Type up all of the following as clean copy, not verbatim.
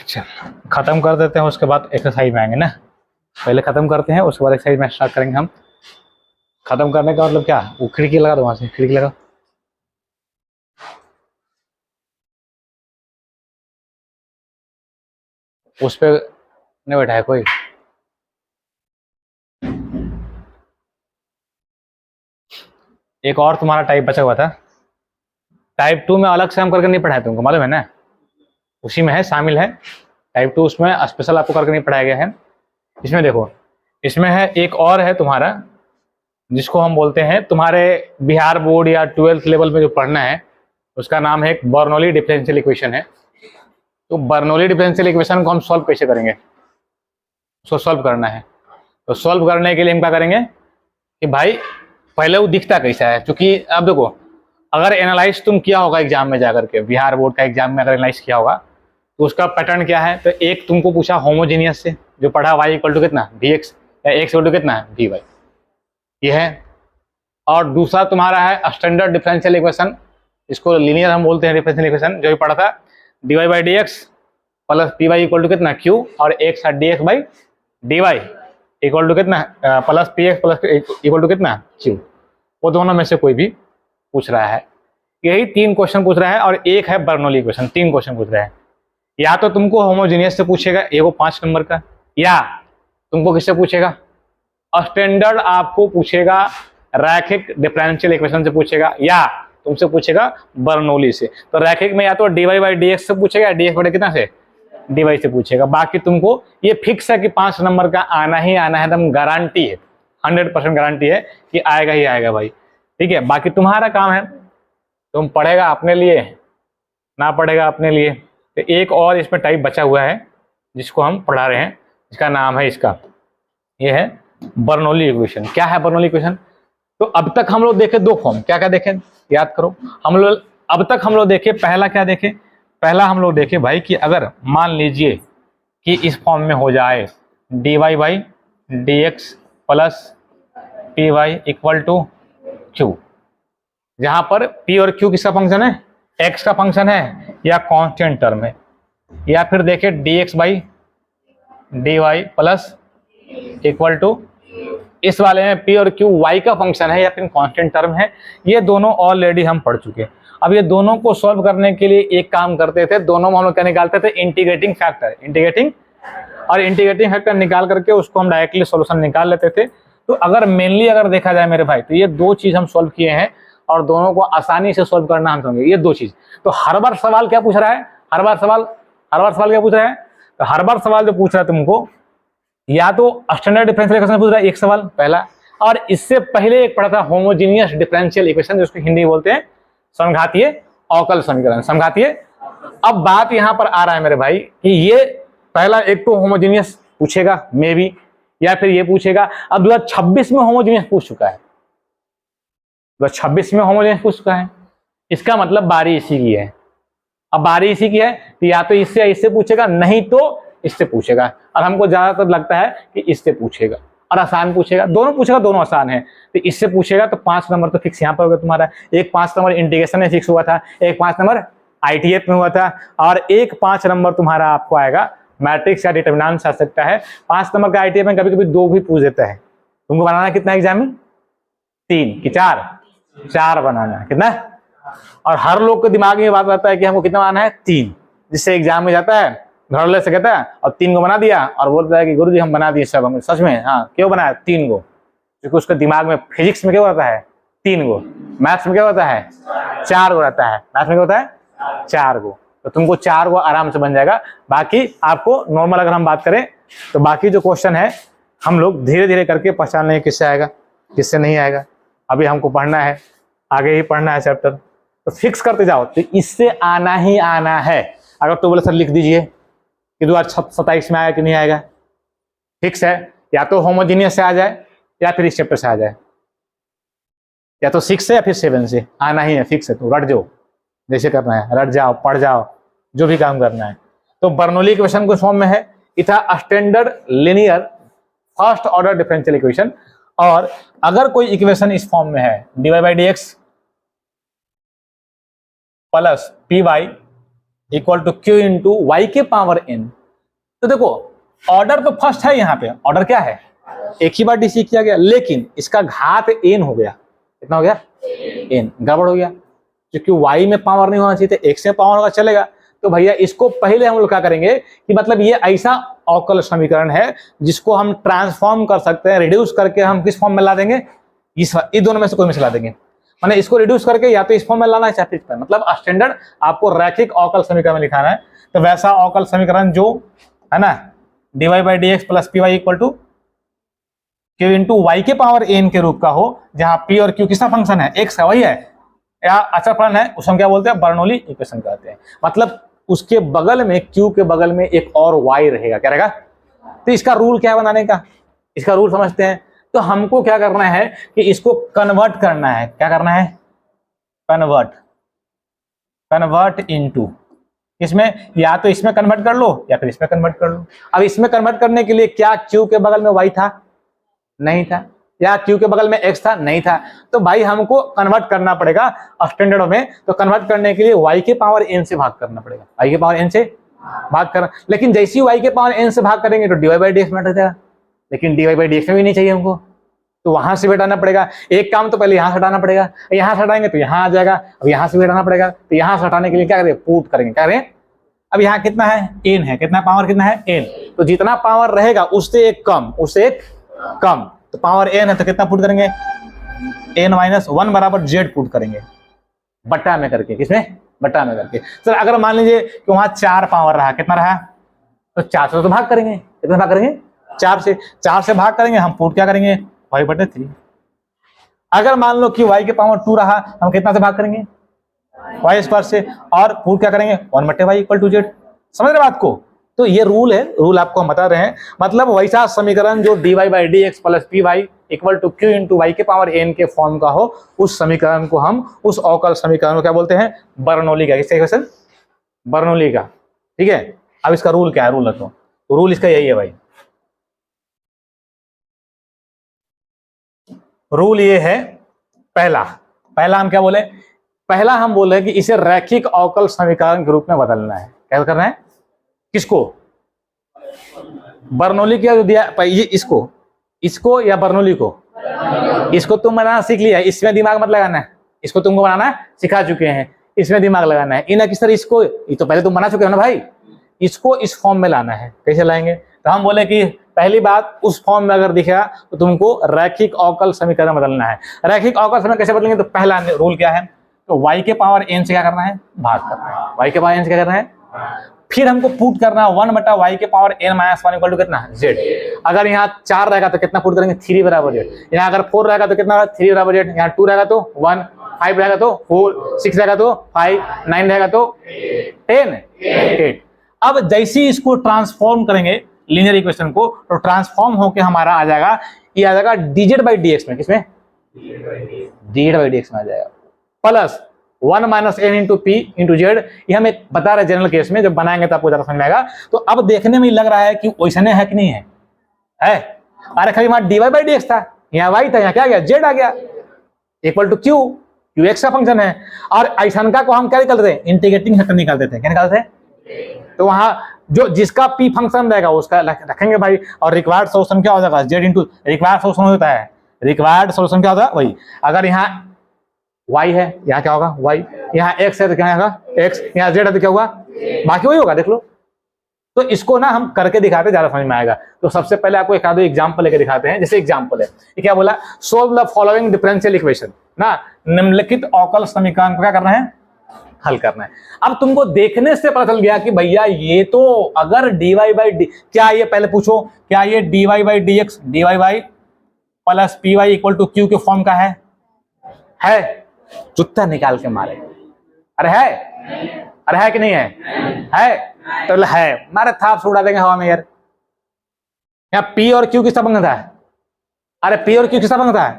अच्छा, खत्म कर देते हैं, उसके बाद एक्सरसाइज में आएंगे ना। पहले खत्म करते हैं, उसके बाद एक्सरसाइज में स्टार्ट करेंगे हम। खत्म करने का मतलब क्या, वो खिड़की लगा दो, वहां से खिड़की लगा। उस पे नहीं बैठा है कोई। एक और तुम्हारा टाइप बचा हुआ था, टाइप 2 में अलग से हम करके नहीं पढ़ाए, तुमको मालूम है ना, उसी में है, शामिल है टाइप 2, उसमें स्पेशल आपको करके नहीं पढ़ाया गया है। इसमें देखो, इसमें है एक और है तुम्हारा, जिसको हम बोलते हैं तुम्हारे बिहार बोर्ड या 12th लेवल में जो पढ़ना है, उसका नाम है बर्नौली डिफरेंशियल इक्वेशन है। तो बर्नौली डिफरेंशियल इक्वेशन को हम सॉल्व कैसे करेंगे, उसको सॉल्व करना है। तो सॉल्व करने के लिए हम क्या करेंगे कि भाई पहले वो दिखता कैसा है, क्योंकि अब देखो, अगर एनालाइज तुम किया होगा एग्जाम में जाकर के, बिहार बोर्ड का एग्जाम में अगर एनालाइज किया होगा, तो उसका पैटर्न क्या है। तो एक तुमको पूछा होमोजीनियस से, जो पढ़ा y इक्वल टू कितना vx या x इक्वल टू कितना vy, ये है। और दूसरा तुम्हारा है स्टैंडर्ड डिफरेंशियल इक्वेशन, इसको लीनियर हम बोलते हैं डिफरेंशियल इक्वेशन, जो भी पढ़ा था dy by d x plus p y equal to कितना q, और x है d x by d y equal to कितना plus p x plus equal to कितना q। वो दोनों में से कोई भी पूछ रहा है, यही 3 क्वेश्चन पूछ रहा है, और एक है बर्नौली इक्वेशन, 3 क्वेश्चन पूछ रहा है। या तो तुमको होमोजीनियस से पूछेगा, ये वो 5 नंबर का, या तुमको किससे पूछेगा, स्टैंडर्ड आपको पूछेगा रैखिक डिफरेंशियल इक्वेशन से पूछेगा, या तुमसे पूछेगा बर्नौली से। तो रैखिक में या तो d y by d x से पूछेगा, डी एक्स बटे कितना से डी वाई से पूछेगा। बाकी तुमको ये फिक्स है कि 5 नंबर का आना ही आना है, एकदम गारंटी है, 100% गारंटी है कि आएगा ही आएगा भाई, ठीक है। बाकी तुम्हारा काम है, तुम पढ़ेगा अपने लिए, ना पढ़ेगा अपने लिए। तो एक और इसमें टाइप बचा हुआ है जिसको हम पढ़ा रहे हैं, इसका नाम है, इसका ये है बर्नौली इक्वेशन। क्या है बर्नौली इक्वेशन? तो अब तक हम लोग देखे 2 फॉर्म, क्या क्या देखे याद करो। हम लोग अब तक हम लोग देखे, पहला क्या देखे, पहला हम लोग देखे भाई कि अगर मान लीजिए कि इस फॉर्म में हो जाए d y by d x plus p y equal to q, जहां पर p और q किसका फंक्शन है, x का फंक्शन है या कांस्टेंट टर्म है। या फिर देखे dx by d y plus equal to, इस वाले में p और q y का फंक्शन है या फिर कांस्टेंट टर्म है। ये दोनों ऑलरेडी हम पढ़ चुके हैं। अब ये दोनों को सॉल्व करने के लिए एक काम करते थे, दोनों में हम लोग क्या निकालते थे, इंटीग्रेटिंग फैक्टर, इंटीग्रेटिंग फैक्टर निकाल करके उसको हम डायरेक्टली सॉल्यूशन निकाल लेते थे। तो अगर मेनली अगर देखा जाए मेरे भाई, तो ये 2 चीज हम सॉल्व किए हैं, और दोनों को आसानी से सॉल्व करना हम समझेंगे, ये 2 चीज। तो हर बार सवाल क्या पूछ रहा है, हर बार सवाल क्या पूछ रहा है, तो हर बार सवाल जो पूछ रहा है तुमको, या तो स्टैंडर्ड डिफरेंशियल इक्वेशन पूछ रहा है, एक सवाल पहला, और इससे पहले एक पढ़ा था होमोजीनियस डिफरेंशियल इक्वेशन, जिसको हिंदी बोलते हैं समघातीय अवकल समीकरण, समघातीय। अब बात यहां पर आ रहा है मेरे भाई कि ये पहला एक तो होमोजीनियस पूछेगा मे बी, या फिर ये पूछेगा। अब 2026 में होमोजीनियस पूछ चुका है, 2026 में होमोजीनियस पूछ चुका है, इसका मतलब बारी इसी की है। अब बारी इसी की है तो या तो इससे या इससे पूछेगा, नहीं तो इससे पूछेगा, और हमको ज्यादातर लगता है कि इससे पूछेगा, और आसान पूछेगा, दोनों पूछेगा, दोनों आसान है। तो इससे पूछेगा तो 5 नंबर तो फिक्स यहाँ पर होगा तुम्हारा। एक 5 नंबर इंटीग्रेशन में फिक्स हुआ था, एक 5 नंबर आईटीएफ में हुआ था, और एक 5 नंबर तुम्हारा आपको आएगा मैट्रिक्स या डिटरमिनेंट आ सकता है। 5 नंबर का आईटीएफ में कभी कभी 2 भी पूछ देता है। तुमको बनाना कितना एग्जाम में, 3 कि 4 बनाना, कितना। और हर लोग के दिमाग में ये बात रहता है कि हमको कितना बनाना है, 3, जिससे एग्जाम में जाता है, घर वाले से कहता है और 3 को बना दिया, और बोलता है कि गुरुजी हम बना दिए सब, हम सच में, हाँ क्यों बनाया 3 को, क्योंकि उसके दिमाग में फिजिक्स में क्या होता है 3 को, मैथ्स में क्या होता है 4 को रहता है, मैथ्स में क्या होता है 4 को। तो तुमको 4 को आराम से बन जाएगा। बाकी आपको नॉर्मल अगर हम बात करें तो बाकी जो क्वेश्चन है हम लोग धीरे धीरे करके पहचान लेंगे किससे आएगा किससे नहीं आएगा। अभी हमको पढ़ना है, आगे ही पढ़ना है चैप्टर, तो फिक्स करते जाओ, तो इससे आना ही आना है। अगर तो बोले सर लिख दीजिए कि 2027 में आया कि नहीं आएगा, फिक्स है, या तो होमोजीनियस से आ जाए या फिर इस चैप्टर से आ जाए, या तो 6 से या फिर 7 से आना ही है, फिक्स है। तो रट जाओ, जैसे करना है रट जाओ, पढ़ जाओ, जो भी काम करना है। तो बर्नौली इक्वेशन को फॉर्म में है, इथा standard linear first order differential equation. और अगर कोई इक्वेशन इस फॉर्म में है dy by d x plus p y equal to q into y के पावर n, तो देखो ऑर्डर तो फर्स्ट है, यहाँ पे ऑर्डर क्या है, एक ही बार डीसी किया गया, लेकिन इसका घात एन हो गया। कितना हो गया, एन, गड़बड़ हो गया, क्योंकि वाई में पावर नहीं होना चाहिए था, एक्स में पावर होगा चलेगा। तो भैया इसको पहले हम लोग क्या करेंगे कि मतलब ये ऐसा अवकल समीकरण है जिसको हम ट्रांसफॉर्म कर सकते हैं, रिड्यूस करके हम किस फॉर्म में ला देंगे, इस दोनों में से कोई में से ला देंगे। माने इसको रिड्यूस करके या तो इस फॉर्म में लाना है चाहे इस फॉर्म, मतलब स्टैंडर्ड आपको रैखिक अवकल समीकरण में लिखाना है। तो वैसा अवकल समीकरण जो है ना, dy by d x plus p y equal to q into y के पावर एन के रूप का हो, जहां पी और क्यू किसका फंक्शन है, एक्स का, वही है या अचर फलन है, उसको हम क्या बोलते हैं, बर्नौली इक्वेशन कहते हैं। मतलब उसके बगल में, क्यू के बगल में एक और वाई रहेगा, क्या रहेगा। तो इसका रूल क्या है बनाने का, इसका रूल समझते हैं। तो हमको क्या करना है कि इसको कन्वर्ट करना है, क्या करना है, कन्वर्ट इनटू, इसमें या तो इसमें कन्वर्ट कर लो या फिर इसमें कन्वर्ट कर लो। अब इसमें कन्वर्ट करने के लिए क्या क्यू के बगल में वाई था, नहीं था, या क्यू के बगल में एक्स था, नहीं था। तो भाई हमको कन्वर्ट करना पड़ेगा स्टैंडर्ड में। तो कन्वर्ट करने के लिए y के पावर n से भाग करना पड़ेगा, y के पावर n से भाग करना। लेकिन जैसे ही y के पावर n से भाग करेंगे तो dy बाई dx में हट जाएगा, लेकिन dy बाई dx में भी नहीं चाहिए हमको, तो वहां से भी हटाना पड़ेगा। एक काम तो पहले यहां से हटाना पड़ेगा, यहां से हटाएंगे तो यहां आ जाएगा, अब यहां से भी हटाना पड़ेगा। तो यहां से हटाने के लिए क्या करेंगे, पुट करेंगे, क्या करें, अब यहाँ कितना है, n है, कितना पावर कितना है, n। तो जितना पावर रहेगा उससे एक कम, उससे एक कम, तो पावर n है तो कितना पुट करेंगे, n माइनस 1 बराबर z पुट करेंगे, बट्टा में करके, किसमें, बट्टा में करके। सर अगर मान लीजिए कि वहां 4 पावर रहा, कितना रहा, तो 4 से तो भाग करेंगे, कितना भाग करेंगे, 4 से भाग करेंगे, हम पुट क्या करेंगे, y/3। अगर मान लो कि y के पावर 2 रहा, हम कितना से भाग करेंगे, y स्क्वायर से, और पुट क्या करेंगे, 1/y इक्वल टू z। समझ रहे बात को। तो ये रूल है, रूल आपको हम बता रहे हैं। मतलब वैसा समीकरण जो dy by d x plus p y equal to q into y के पावर n के फॉर्म का हो, उस समीकरण को हम, उस अवकल समीकरण को क्या बोलते हैं, बर्नौली का। किसका इक्वेशन, बर्नौली का, ठीक है। अब इसका रूल क्या है, रूल है तो रूल इसका यही है भाई, रूल ये है, पहला हम क्या बोले, पहला हम बोले कि इसे रैखिक अवकल समीकरण के रूप में बदलना है। क्या करना है, किसको, बर्नौली का जो दिया ये, इसको या बर्नौली को, इसको तुम बनाना सीख लिया, इसमें दिमाग मत लगाना है, इसको तुमको बनाना सिखा चुके हैं, इसमें दिमाग लगाना है। इन किस तरह इसको, ये तो पहले तुम बना चुके हो ना भाई, इसको इस फॉर्म में लाना है। कैसे लाएंगे, तो हम बोले कि पहली बात, उस फॉर्म में अगर दिखेगा तो तुमको रैखिक अवकल समीकरण बदलना है। रैखिक अवकल समीकरण कैसे बदलेंगे, तो पहला रूल क्या है, तो y के पावर n से क्या करना है, भाग करना है, y के पावर n से क्या करना है, फिर हमको पुट करना है 1/y के power n minus 1 equal to कितना, z। अगर यहाँ 4 रहेगा तो कितना पुट करेंगे, 3 बराबर z। यहाँ अगर 4 रहेगा तो कितना, 3 बराबर z। यहाँ 2 रहेगा तो 1, 5 रहेगा तो 4, 6 रहेगा तो 5, 9 रहेगा तो 10, 8। अब जैसे ही इसको ट्रांसफॉर्म करेंगे लीनियर इक्वेशन को, तो ट्रांसफॉर्म होके हमारा आ जाएगा, ये आ जाएगा dz बाई dx में, किसमें, dz बाई dx में आ जाएगा, plus 1 minus n into P into Z. ये हम एक बता रहे जनरल केस में, जब बनाएंगे तो आपको ज्यादा समझ में आएगा। तो अब देखने में लग रहा है कि वैसने है कि नहीं है, अरे खाली वहां dy बाई dx था, यहाँ y था, यहाँ क्या आ गया, z आ गया, इक्वल टू क्यू एक्स का फंक्शन है। और ऐसा को हम क्या निकालते हैं, इंटीग्रेटिंग फैक्टर निकाल देते हैं। क्या निकालते हैं, तो वहां जो जिसका p फंक्शन रहेगा उसका रखेंगे भाई। और रिक्वायर्ड सोल्यूशन क्या हो जाएगा, z इंटू रिक्वायर्ड सोल्यूशन होता है, रिक्वायर्ड सोल्यूशन क्या होता है वही। अगर यहाँ y है, यहाँ क्या होगा y, यहाँ x है तो क्या होगा x, यहाँ z है तो क्या होगा, बाकी वही होगा, देख लो। तो इसको ना हम करके दिखाते, ज्यादा समझ में आएगा। तो सबसे पहले आपको एक आधो एग्जांपल लेके दिखाते हैं। जैसे एग्जांपल है, ये क्या बोला, solve the following differential equation ना, निम्नलिखित अवकल समीकरण को क्या करना है, हल करना है। अब तुमको देखने से पता चल गया कि भैया ये तो अगर dy बाई डी, क्या ये पहले पूछो, क्या ये dy by d x dy by plus p y equal to q के फॉर्म का है, जूता निकाल के मारे, अरे है कि नहीं है तो है, मारे थाप से उड़ा देंगे हवा में यार। यहाँ पी और क्यू किसका बंधता है, अरे पी और क्यू किसका बंधता है,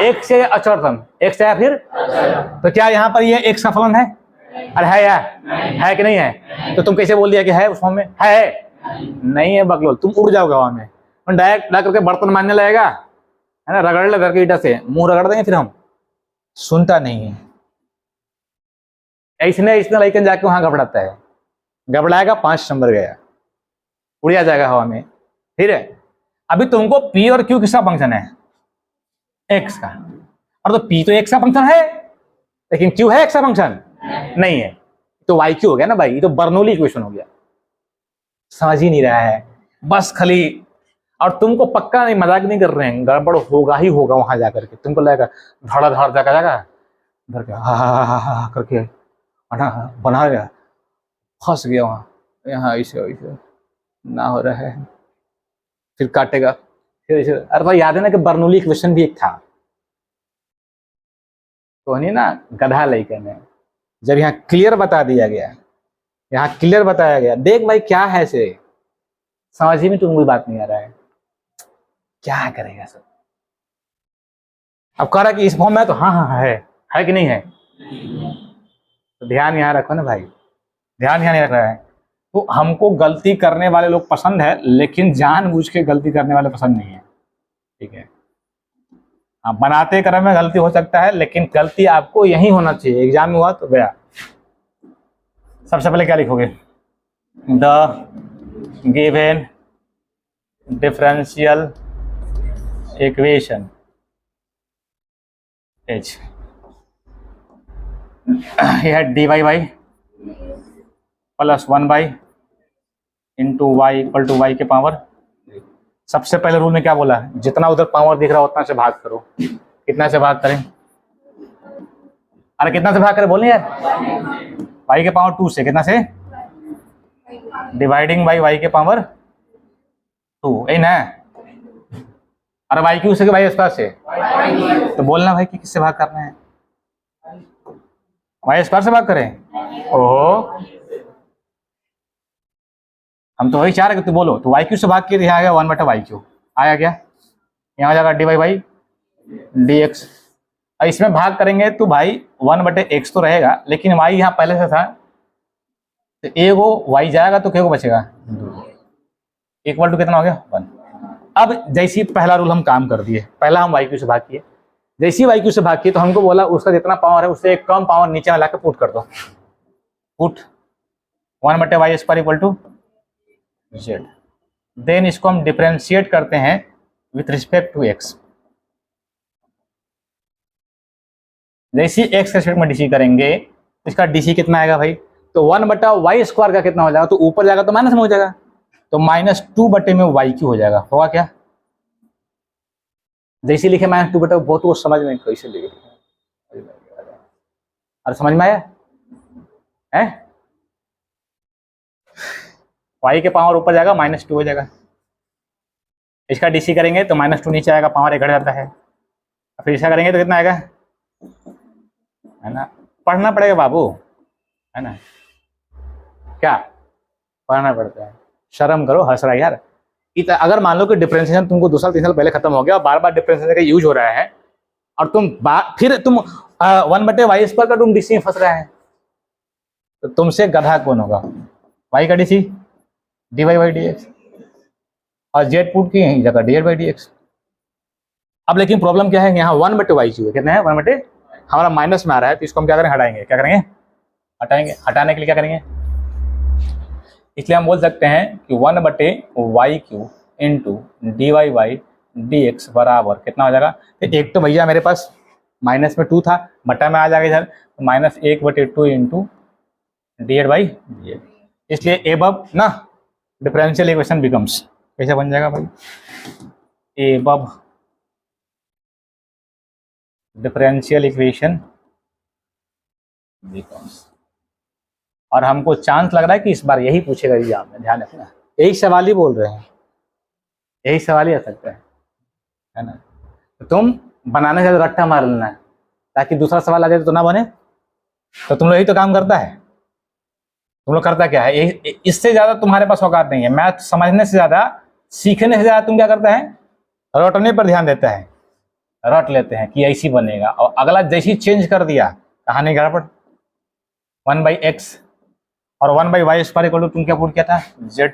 एक से अचर फलन, एक से या फिर, तो क्या यहाँ पर ये एक का फलन है, अरे है यार, है कि नहीं है। तो तुम कैसे बोल दिया कि है, उस फॉर्म में है, नहीं है बकलोल, तुम उड़ जाओगे हवा में, डायरेक्ट ला करके बर्तन मारने लगेगा, है ना, रगड़ ले करके ईटा से मुंह रगड़ देंगे, फिर हम सुनता नहीं है। ऐसने लड़कन जाके वहां घबराता है, घबराएगा 5 नंबर गया, उड़ जाएगा हवा में, ठीक है। अभी तुमको पी और क्यू किसका फंक्शन है? एक्स का। और तो पी तो एक्स का फंक्शन है, लेकिन क्यू है एक्स का फंक्शन नहीं है, तो वाई क्यू हो गया ना भाई, ये तो बर्नौली इक्वेशन हो गया। समझ ही नहीं रहा है बस खाली। और तुमको पक्का नहीं, मजाक नहीं कर रहे हैं, गड़बड़ होगा ही होगा वहां जाकर के। तुमको लगेगा धड़ा धड़ जाकर जाएगा धर के हा करके बना गया, फंस गया वहां, यहाँ ऐसे ना हो रहा है, फिर काटेगा, फिर ऐसे। अरे भाई याद है ना कि बर्नौली इक्वेशन भी एक था, तो नहीं ना गधा लड़के में। जब यहाँ क्लियर बता दिया गया, यहाँ क्लियर बताया गया, देख भाई क्या है से, समझ ही में तुमको कोई बात नहीं आ रहा है, क्या करेगा सब। अब कह रहा कि इस फॉर्म में तो हाँ है कि नहीं है, तो ध्यान यहाँ रखो ना भाई, ध्यान यहाँ नहीं रख रहा है। तो हमको गलती करने वाले लोग पसंद है, लेकिन जानबूझ के गलती करने वाले पसंद नहीं है, ठीक है। हाँ, बनाते क्रम में गलती हो सकता है, लेकिन गलती आपको यही होना चाहिए। एग्जाम में हुआ तो गया। सबसे पहले क्या लिखोगे? The given differential equation H, यह d y y plus 1 into y equal to y के पावर। सबसे पहले रूल में क्या बोला है? जितना उधर पावर दिख रहा है उतना से भाग करो। कितना से भाग करें? अरे कितना से भाग करें बोलिए यार। वाई के पावर 2 से। कितना से? डिवाइडिंग बाई वाई के पावर 2, यही ना। अरे वाई क्यू से कि वाई स्क्वायर से? तो बोलना भाई कि किससे भाग करना है? वाई स्क्वायर से भाग करें? ओहो, हम तो वही चाह रहे कि तू बोलो। तो वाई क्यू से भाग के यहाँ आ गया 1/वाई क्यू आया क्या, यहाँ आ जाएगा d y by d x. इसमें भाग करेंगे तो भाई 1/x तो रहेगा, लेकिन वाई यहाँ पहले से था, तो एगो वाई जाएगा तो क्या बचेगा? इक्वल टू कितना हो गया? 1। अब जैसी पहला रूल हम काम कर दिए, पहला हम वाई क्यू से भाग किए, जैसी वाई क्यू से भाग किए तो हमको बोला उसका जितना पावर है उससे एक कम पावर नीचे में लाकर पुट कर दो। पुट 1/वाई square equal to z. Then इसको हम डिफरेंशिएट करते हैं विथ रिस्पेक्ट टू एक्स। जैसे एक्स के रिस्पेक्ट में डीसी करेंगे, इसका डीसी कितना आएगा भाई? तो 1/वाई स्क्वायर का कितना हो जाएगा? तो ऊपर जाएगा तो माइनस में हो जाएगा, तो -2 में वाई क्यू हो जाएगा। होगा क्या? जैसे लिखे -2 बहुत वो समझ में कैसे लिखे, अरे समझ में आया है? वाई के पावर ऊपर जाएगा -2 हो जाएगा। इसका डीसी करेंगे तो -2 नीचे आएगा, पावर एक घट जाता है। फिर इसका करेंगे तो कितना आएगा, है ना? पढ़ना पड़ेगा बाबू, है ना? क्या पढ़ना पड़ता है? शर्म करो, हंस रहा है यार। अगर मान लो कि डिफरेंशिएशन तुमको 2 साल 3 साल पहले खत्म हो गया और बार बार डिफरेंशिएशन का यूज हो रहा है, और तुम फिर तुम 1/वाई स्क्वायर का तुम डीसी में फंस रहा है, तो तुमसे गधा कौन होगा? वाई का DC d y by d x, और जेड पुट की यही जगह डी एड बाई डी एक्स। अब लेकिन प्रॉब्लम क्या है, यहाँ 1/वाई क्यू है, कितना है? 1/, हमारा माइनस में आ रहा है, तो इसको हम क्या करेंगे? हटाएंगे। क्या करेंगे? हटाएंगे। हटाने के लिए क्या करेंगे? इसलिए हम बोल सकते हैं कि 1/वाई q into d y by d x बराबर कितना हो जाएगा? तो एक तो भैया मेरे पास माइनस में 2 था, बटा में आ जाएगा इधर, -1/2 इंटू डी एड बाई डी एक्स। इसलिए एबव ना डिफरेंशियल इक्वेशन बिकम्स, कैसे बन जाएगा भाई? Above differential equation becomes. और हमको चांस लग रहा है कि इस बार यही पूछेगा एग्जाम में, ध्यान रखना। यही सवाल ही बोल रहे हैं, यही सवाल ही आ सकता है ना? तो तुम बनाने से रट्टा मार लेना है, ताकि दूसरा सवाल आ जाए तो ना बने। तो तुम लोग यही तो काम करता है। तुम लोग करता क्या है? इससे ज्यादा तुम्हारे पास औकात नहीं है। मैथ समझने से ज्यादा, सीखने से ज्यादा तुम क्या करता है? रटने पर ध्यान देता है। रट लेते हैं कि ऐसी बनेगा, और अगला जैसी चेंज कर दिया, कहानी गड़बड़। 1/x और 1/वाई स्क्वायर इक्वल टू, तुम क्या पुट किया था? z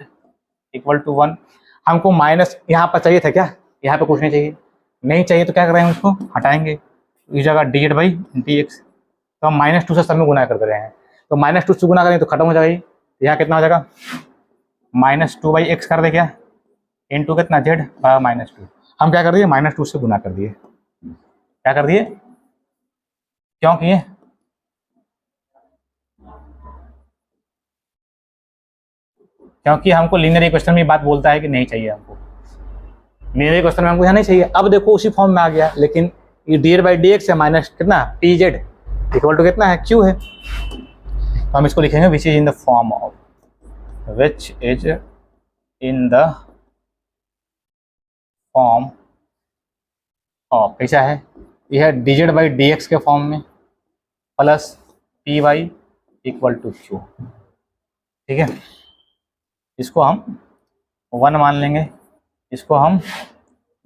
equal to 1। हमको माइनस यहाँ पर चाहिए था क्या? यहाँ पे कुछ नहीं चाहिए, नहीं चाहिए तो क्या कर रहे हैं? उसको हटाएंगे, इस जगह डी एड बाई डी एक्स। तो हम -2 से सब में गुना कर दे रहे हैं, तो -2 से गुना करेंगे तो खत्म हो जाएगी। यहाँ कितना हो जाएगा? -2/x कर दे क्या, इंटू कितना जेड -2। हम क्या कर दिए, -2 से गुना कर दिए। क्या कर दिए, क्यों किए, क्योंकि हमको लीनियर इक्वेशन में बात बोलता है कि नहीं चाहिए, हमको लीनियर इक्वेशन में हमको यहाँ नहीं चाहिए। अब देखो उसी फॉर्म में आ गया, लेकिन ये dx है माइनस कितना pz इक्वल टू कितना है, q है। तो हम इसको लिखेंगे which is in the form of, which is in the form of, कैसा है, यह है dz/dx के फॉर्म में plus py equal to q। ठीक है, इसको हम 1 मान लेंगे, इसको हम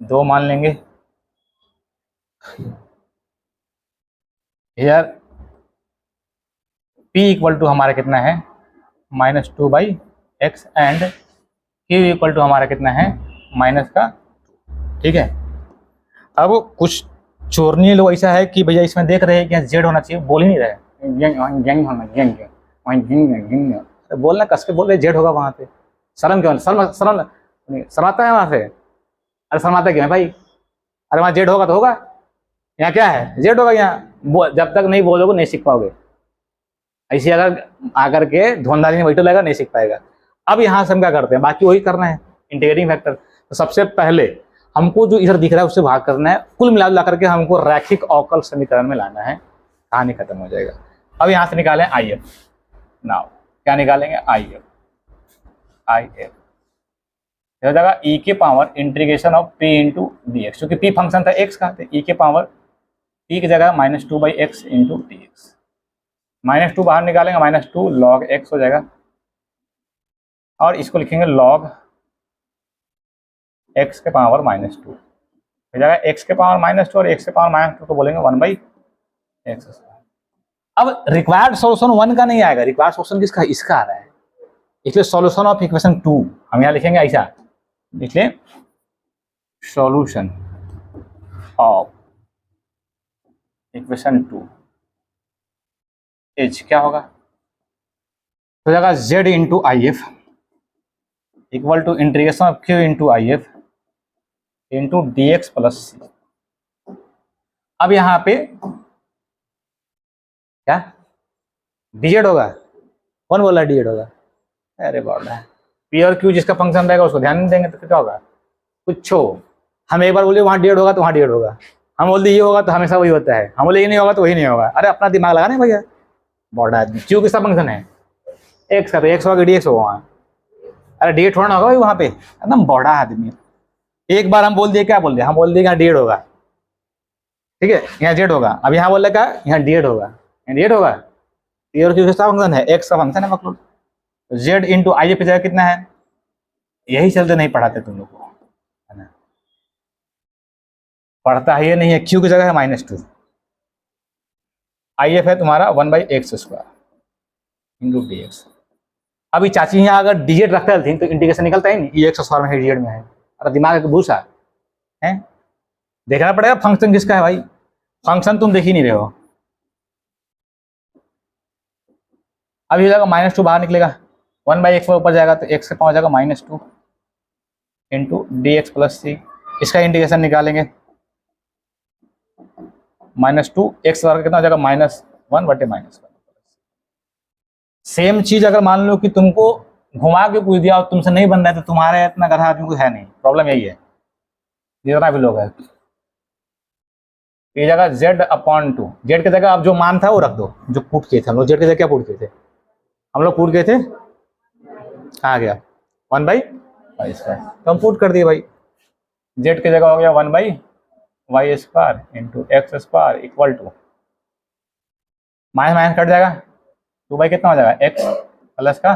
2 मान लेंगे। हियर p इक्वल टू हमारा कितना है -2/x and q equal to हमारा कितना है माइनस का। ठीक है, अब कुछ चोरनी लोग ऐसा है कि भैया इसमें देख रहे हैं कि जेड होना चाहिए, बोल ही नहीं रहे, तो बोलना कस के बोल रहे जेड होगा वहाँ पे। शर्म क्यों, शर्माता है वहाँ से, अरे शर्माता क्यों है भाई, अरे वहाँ जेड होगा तो होगा, यहाँ क्या है जेड होगा, यहाँ जब तक नहीं बोलोगे नहीं सीख पाओगे। ऐसे अगर आकर के धुआंधारी में बैठो लगेगा, नहीं सीख पाएगा। अब यहाँ से हम क्या करते हैं, बाकी वही करना है, इंटीग्रेटिंग फैक्टर। तो सबसे पहले हमको जो इधर दिख रहा है उससे भाग करना है, कुल मिला करके हमको रैखिक अवकल समीकरण में लाना है, कहानी खत्म हो जाएगा। अब यहाँ से निकालें आई एफ, नाउ क्या निकालेंगे, आई एफ हो जाएगा ई के power integration of P into d x, क्योंकि पी फंक्शन था एक्स का, तो ई के पावर पी की जगह -2/x इंटू डी एक्स। -2 बाहर निकालेंगे, -2 log x हो जाएगा, और इसको लिखेंगे log x के पावर -2 हो जाएगा, x के पावर -2 और x के पावर -2 को बोलेंगे 1/x। अब रिक्वायर्ड सॉल्यूशन 1 का नहीं आएगा, रिक्वायर्ड सॉल्यूशन किसका, इसका आ रहा है, इसलिए सॉल्यूशन ऑफ इक्वेशन 2 हम यहाँ लिखेंगे ऐसा, इसलिए सॉल्यूशन ऑफ इक्वेशन 2 एच क्या होगा, तो जाएगा z into I F equal to integration of q into I F into d x plus C. अब यहाँ पे क्या dz होगा, कौन बोला dz होगा, अरे बोल रहा है पी और क्यू जिसका फंक्शन रहेगा उसको ध्यान नहीं देंगे तो क्या होगा, कुछ हो। हम एक बार बोले वहाँ dz होगा तो वहाँ dz होगा, हम बोलते ये होगा तो हमेशा वही होता है, हम बोले ये नहीं होगा तो वही नहीं होगा। अरे अपना दिमाग लगा नहीं भैया, बड़ा आदमी, क्यू किसका फंक्शन है एक्स का, तो एक्स होगा डी एक्स होगा वहाँ, अरे डी थोड़ा ना होगा भाई वहाँ पे, एकदम बड़ा आदमी। एक बार हम बोल दिए, क्या बोल दिया, हम बोल दिए यहाँ डेढ़ होगा, ठीक है, यहाँ जेड होगा। अब यहाँ बोल रहा है यहाँ डेढ़ होगा, यहाँ डेढ़ होगा, ये और क्यू किसका फंक्शन है, एक्स का फंक्शन है मतलब, जेड इंटू आई एफ जगह कितना है, यही चलते नहीं पढ़ाते तुम लोग को, है ना, पढ़ता है ये नहीं है, क्यू की जगह है -2, आई एफ है तुम्हारा 1/x² इंटू डी एक्स। अभी चाची यहाँ अगर डीजेड रखते थी तो इंटीग्रेशन निकलता ही नहीं, ये एक्स स्क्वायर में है डीजेड में है, अरे दिमाग भूसा है, देखना पड़ेगा फंक्शन किसका है भाई, फंक्शन तुम देख ही नहीं रहे हो। अब ये जाएगा -2 बाहर निकलेगा, 1/x ऊपर जाएगा तो x के पावर जाएगा -2 इंटू डी एक्स प्लस सी। इसका इंटीग्रेशन निकालेंगे, -2 x वर्ग कितना हो जाएगा -1/-1। सेम चीज अगर मान लो कि तुमको घुमा के पूछ दिया और तुमसे नहीं बन रहा है तो तुम्हारे इतना गधा आदमी को है नहीं, प्रॉब्लम यही है, जितना भी लोग है। ये जगह z/2, जेड की जगह अब जो मान था वो रख दो, जो पुट किए थे हम लोग, जेड की जगह क्या पुट किए थे हम लोग, पुट किए थे कहाँ गया 1/y², तो हम पुट कर दिए भाई, जेड की जगह हो गया 1/y² into x² equal to minus cut जाएगा, 2 कितना हो जाएगा x प्लस का,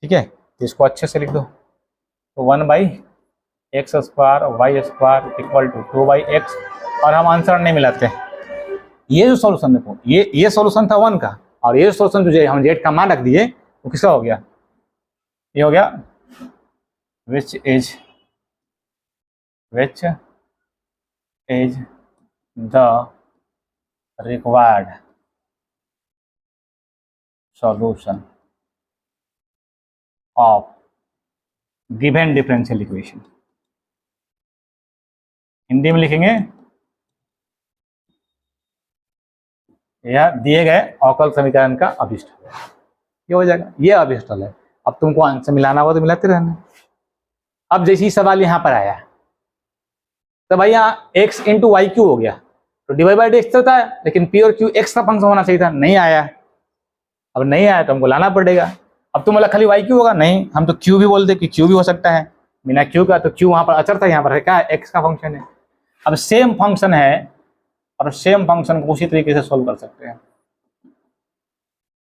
ठीक है, इसको अच्छे से लिख दो, तो 1/x² y² equal to 2/x, और हम आंसर नहीं मिलाते। ये जो सॉल्यूशन देखो, ये सॉल्यूशन था 1 का, और ये सॉल्यूशन जो हम जेड का मान रख दिए वो किसका हो गया, ये हो गया विच is the required solution of given differential equation, Hindi में लिखेंगे या दिए गए अवकल समीकरण का अभिष्ट ये हो जाएगा, ये अभिष्ट है। अब तुमको आंसर मिलाना होगा तो मिलाते रहना। अब जैसे सवाल यहाँ पर आया तो भाई यहाँ x इंटू वाई क्यू हो गया, तो डिवाइड बाई डी एक्स होता है, लेकिन पी और क्यू एक्स का फंक्शन होना चाहिए था, नहीं आया। अब नहीं आया तो हमको लाना पड़ेगा। अब तुम बोला खाली वाई क्यू होगा, नहीं, हम तो क्यू भी बोलते कि क्यू भी हो सकता है बिना क्यू का, तो क्यू वहां पर अचर था, यहाँ पर है क्या, एक्स का फंक्शन है। अब सेम फंक्शन है और सेम फंक्शन को उसी तरीके से सोल्व कर सकते हैं।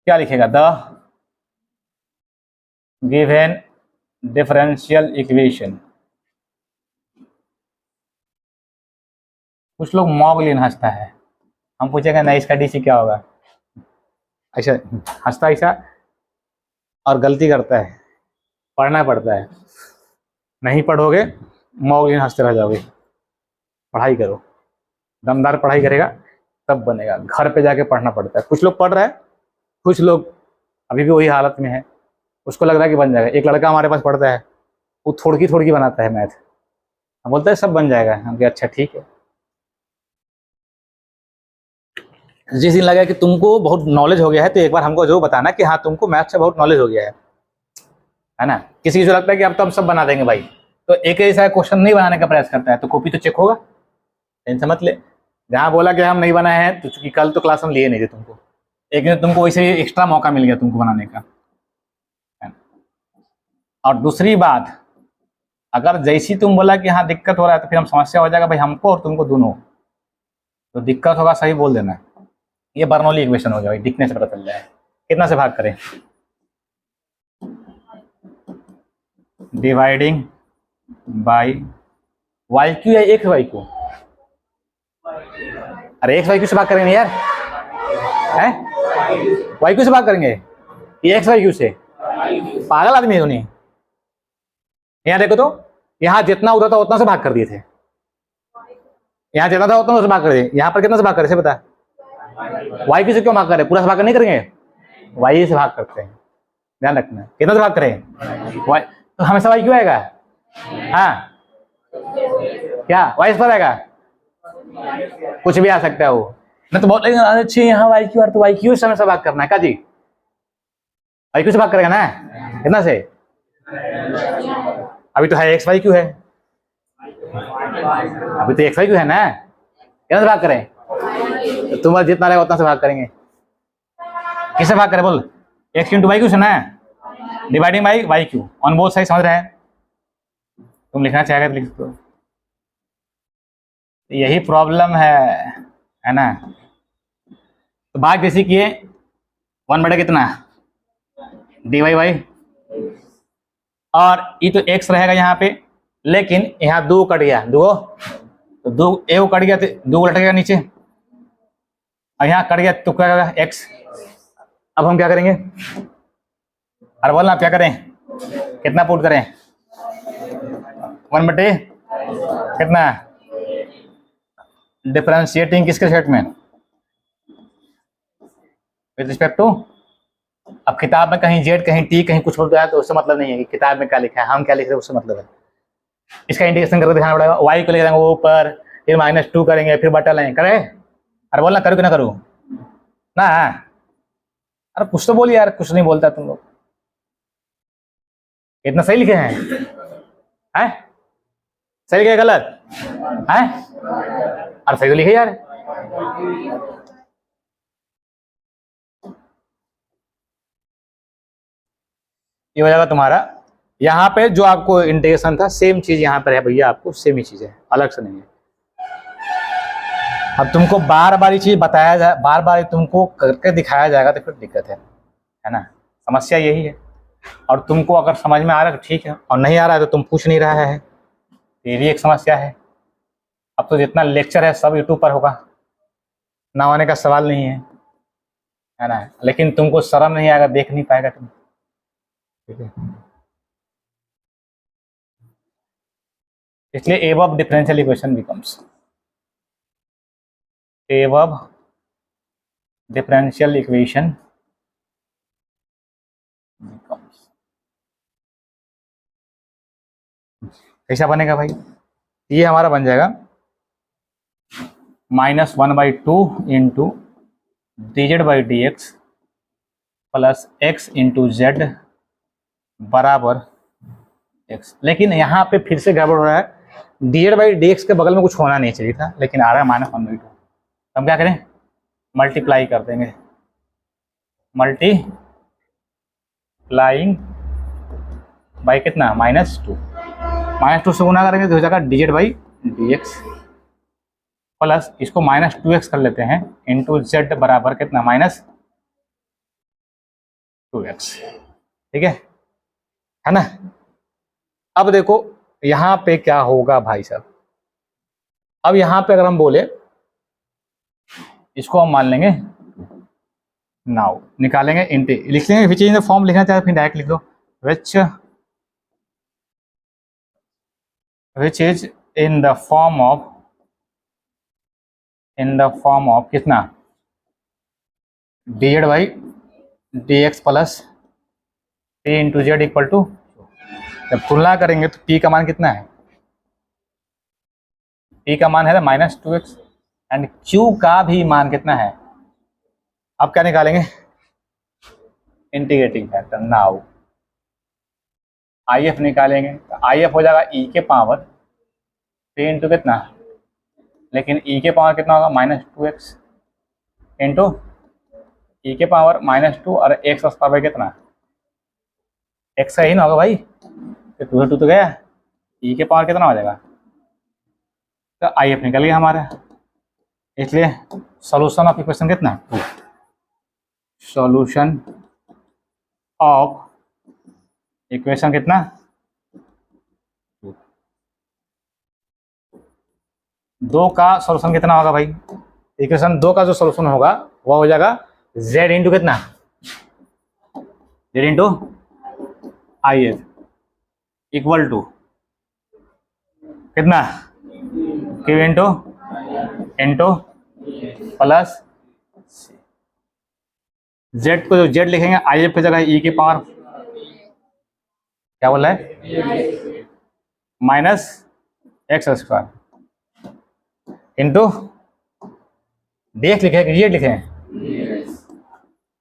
क्या लिखेगा, द गिवन डिफरेंशियल इक्वेशन। कुछ लोग मॉगलिन हंसता है, हम पूछेंगे नहीं इसका डीसी क्या होगा, ऐसा हंसता ऐसा और गलती करता है, पढ़ना पड़ता है। नहीं पढ़ोगे मॉगलिन हंसते रह जाओगे। पढ़ाई करो, दमदार पढ़ाई करेगा तब बनेगा। घर पे जाके पढ़ना पड़ता है। कुछ लोग पढ़ रहे हैं, कुछ लोग अभी भी वही हालत में है, उसको लग रहा है कि बन जाएगा। एक लड़का हमारे पास पढ़ता है, वो थोड़ी थोड़ी बनाता है मैथ, हम बोलते हैं सब बन जाएगा। हम कहे अच्छा ठीक है। जिस दिन लगा कि तुमको बहुत नॉलेज हो गया है तो एक बार हमको जरूर बताना कि हाँ तुमको मैथ से बहुत नॉलेज हो गया है ना। किसी को लगता है कि अब तो हम सब बना देंगे भाई, तो एक ऐसा क्वेश्चन नहीं बनाने का प्रयास करता है, तो कॉपी तो चेक होगा, टेंशन मत ले। जहाँ बोला कि हम नहीं बनाए हैं तो चूंकि कल तो क्लास हम लिए नहीं थे तुमको, एक दिन तुमको वैसे एक्स्ट्रा मौका मिल गया तुमको बनाने का। और दूसरी बात, अगर जैसी तुम बोला कि हाँ दिक्कत हो रहा है तो फिर हम समस्या हो जाएगा भाई हमको और तुमको दोनों, तो दिक्कत होगा सही बोल देना। ये बर्नौली इक्वेशन हो गया भाई, दिखने से पता चल जाए। कितना से भाग करें, डिवाइडिंग बाई वाई क्यू या एक्स वाई क्यू, अरे एक्स वाई क्यू से भाग करेंगे यार, है वाई क्यू से भाग करेंगे, ये एक्स वाई क्यू से, पागल आदमी है उन्हें। यहाँ देखो तो यहाँ जितना उधर था उतना से भाग कर दिए थे, यहाँ जितना था उतना से भाग कर दिए, यहाँ पर कितना से भाग करे से बता, वाई क्यू से क्यों भाग करे, पूरा से भाग नहीं करेंगे, वाई से भाग करते हैं, ध्यान रखना। कितना से भाग करें, वाई तो हमेशा वाई क्यू आएगा, हाँ क्या वाई पर आएगा, कुछ भी आ सकता है वो। मैं तो बहुत अच्छे यहाँ वाई क्यू, तो वाई क्यू से हमेशा भाग करना है का जी, वाई क्यू से भाग करेगा ना, कितना से, अभी तो है एक्स वाई क्यू है, अभी तो एक्स वाई क्यू है ना, कितना से भाग करें, तो तुम्हारा जितना रहेगा उतना से भाग करेंगे। किससे भाग करें बोल, एक्स इंटू वाई क्यू से ना, dividing by y q on both side, समझ रहे हैं। तुम लिखना चाहेगा तो लिख दो, यही प्रॉब्लम है ना। तो भाग जैसे किए 1 बटे कितना डी वाई वाई, और ये तो एक्स रहेगा यहाँ पे, लेकिन यहाँ 2 कट गया, दो तो 2 एक कट गया तो 2 लटकेगा नीचे, और यहाँ कट गया तो क्या होगा एक्स। अब हम क्या करेंगे, अरे बोलना क्या करें, कितना पुट करें, 1 बटे कितना, डिफरेंशिएटिंग किसके सेट में, विद रिस्पेक्ट टू। अब किताब में कहीं जेड कहीं टी कहीं कुछ बोल रहा है तो उससे मतलब नहीं है कि किताब में क्या लिखा है, हम क्या लिख रहे हैं उससे मतलब है। इसका इंडिकेशन करके दिखाना पड़ेगा, वाई को ले जाएंगे ऊपर, फिर -2 करेंगे, फिर बटा लेंगे, करे। अरे बोलना करूँ कि ना करूँ ना, अरे कुछ तो बोलिए यार, कुछ नहीं बोलता तुम लोग। इतना सही लिखे हैं, सही लिखे गलत है, अरे सही तो लिखे यार। ये हो जाएगा तुम्हारा, यहाँ पे जो आपको इंटीग्रेशन था सेम चीज यहाँ पर है भैया, आपको सेम ही चीज है, अलग से नहीं है। अब तुमको बार बार ये चीज बताया जाए, बार बार तुमको करके दिखाया जाएगा तो फिर दिक्कत है ना। समस्या यही है। और तुमको अगर समझ में आ रहा है तो ठीक है, और नहीं आ रहा है तो तुम पूछ नहीं रहा है, ये भी एक समस्या है। अब तो जितना लेक्चर है सब यूट्यूब पर होगा, ना होने का सवाल नहीं है ना। लेकिन तुमको शर्म नहीं आएगा, देख नहीं पाएगा तुम, ठीक है। इसलिए above differential equation becomes, above differential equation कैसा बनेगा भाई? ये हमारा बन जाएगा -1/2 into dz/dx plus x into Z बराबर x। लेकिन यहाँ पे फिर से गड़बड़ हो रहा है, dz/dx के बगल में कुछ होना नहीं चाहिए था, लेकिन आ रहा है -1/2। हम क्या करें, मल्टीप्लाई कर देंगे, मल्टीप्लाइंग बाई कितना, -2 से गुना करेंगे तो हो जाएगा dz/dx प्लस इसको -2x कर लेते हैं इंटू जेड बराबर कितना, -2x। ठीक है ना? अब देखो यहाँ पे क्या होगा भाई साहब, अब यहाँ पे अगर हम बोले इसको हम मान लेंगे नाउ, निकालेंगे इंटी, लिख लेंगे विच इन द फॉर्म, लिखना चाहे फिर डायरेक्ट लिख दो, which is in the form of कितना, dz/dx plus p into z equal to, जब तुलना करेंगे तो p का मान कितना है, p का मान है -2x एंड q का भी मान कितना है। अब क्या निकालेंगे, इंटीग्रेटिंग फैक्टर। नाउ IF निकालेंगे तो IF हो जाएगा e के पावर p इंटू कितना, लेकिन e के पावर कितना होगा, -2x इंटू e के पावर -2 और x स्क्वायर बाई कितना, x का ही ना होगा भाई, तो 2 से 2 तो गया, e के पावर कितना हो जाएगा, तो IF निकल गया हमारा। इसलिए सॉल्यूशन ऑफ इक्वेशन कितना, सॉल्यूशन ऑफ इक्वेशन कितना, 2 का सॉल्यूशन कितना होगा भाई, इक्वेशन 2 का जो सॉल्यूशन होगा वह हो जाएगा z इंटू कितना, z into IF equal to कितना, q इंटू प्लस z को जो z लिखेंगे IF की जगह e की पावर क्या बोला है, -x² इंटू dx लिखे कि z लिखे,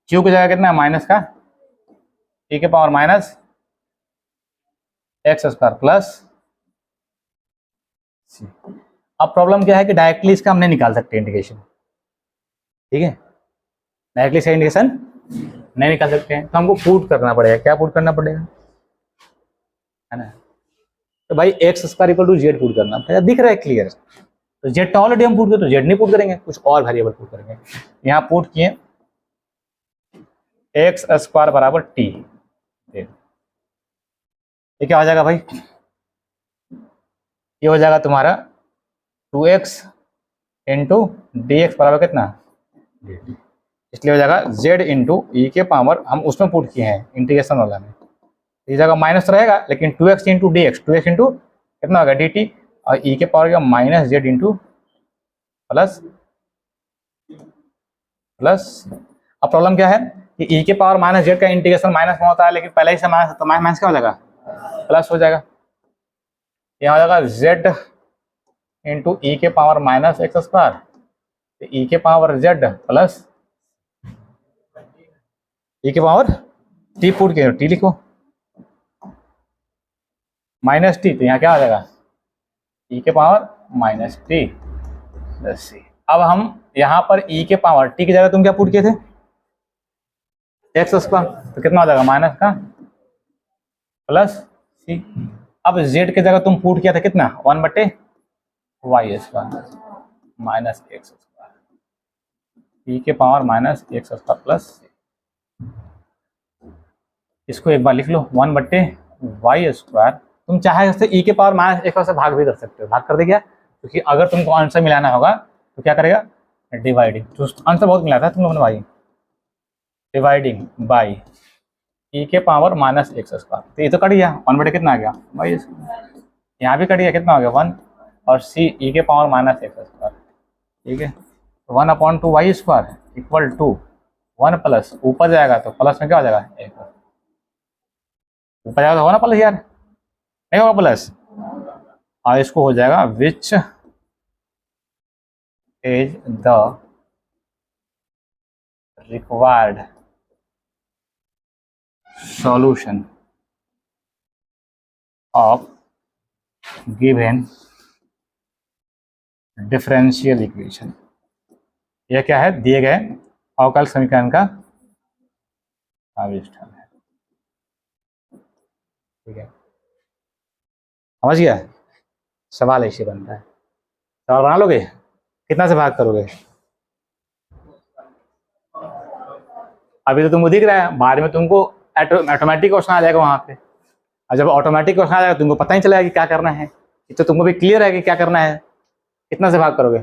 q की जगह कितना है, माइनस का e के पावर -x² प्लस। अब प्रॉब्लम क्या है कि डायरेक्टली इसका हम नहीं निकाल सकते इंटीग्रेशन, ठीक है, डायरेक्टली इसका इंटीग्रेशन नहीं निकाल सकते हैं, तो हमको पुट करना पड़ेगा। क्या पुट करना पड़ेगा, है ना, तो भाई x² equal to Z put करना पड़ेगा, दिख रहा है क्लियर, तो जेड तो ऑलरेडी हम पुट करते, तो जेड नहीं पुट करेंगे, कुछ और वेरिएबल पुट करेंगे। यहाँ पुट किए x² बराबर t, ये क्या हो जाएगा भाई, ये हो जाएगा तुम्हारा 2x इंटू dx बराबर कितना, इसलिए हो जाएगा z इंटू e के पावर, हम उसमें पुट किए हैं इंटीग्रेशन वाला में, इस जगह माइनस रहेगा, लेकिन 2x into dx, 2x into कितना होगा dt, और e के पावर का -z इंटू प्लस। अब प्रॉब्लम क्या है कि e के पावर -z का इंटीग्रेशन माइनस में होता है, लेकिन पहले ही से माइनस, तो माइनस क्या हो जाएगा, प्लस हो जाएगा। यहाँ हो जाएगा z इंटू e के पावर -x², तो e के पावर z प्लस e के पावर t पुट के t लिखो -t, तो यहाँ क्या हो जाएगा e के पावर -t प्लस c। अब हम यहाँ पर e के पावर t की जगह तुम क्या पुट किए थे, x², तो कितना हो जाएगा माइनस का प्लस c। अब z की जगह तुम पुट किया था कितना, 1/y² माइनस x², e के पावर -x² प्लस c। इसको एक बार लिख लो 1/y², तुम चाहे उससे e के पावर -x से भाग भी कर सकते हो, भाग कर दे क्या, क्योंकि अगर तुमको आंसर मिलाना होगा तो क्या करेगा, डिवाइडिंग, तो आंसर बहुत मिला था तुम लोगों ने भाई, डिवाइडिंग बाई e के पावर -x², तो ये तो कट गया, 1/, कितना आ गया y², यहाँ भी कट गया, कितना हो गया 1, और c e के पावर -x², ठीक है, 1/2y² इक्वल टू 1 प्लस, ऊपर जाएगा तो प्लस में क्या हो जाएगा, एक ऊपर जाएगा तो होगा ना प्लस यार, नहीं होगा प्लस, और इसको हो जाएगा विच is the required solution of given differential equation. यह क्या है, दिए गए अवकल समीकरण का आविष्कार है। ठीक है, समझ गया। सवाल ऐसे बनता है। सवाल बना लोगे, कितना से भाग करोगे? अभी तो तुमको दिख रहा है, बाद में तुमको ऑटोमेटिक क्वेश्चन आ जाएगा वहां पे। और जब ऑटोमेटिक क्वेश्चन आ जाएगा तुमको पता ही चलेगा कि क्या करना है। तो तुमको भी क्लियर है कि क्या करना है। कितना से भाग करोगे?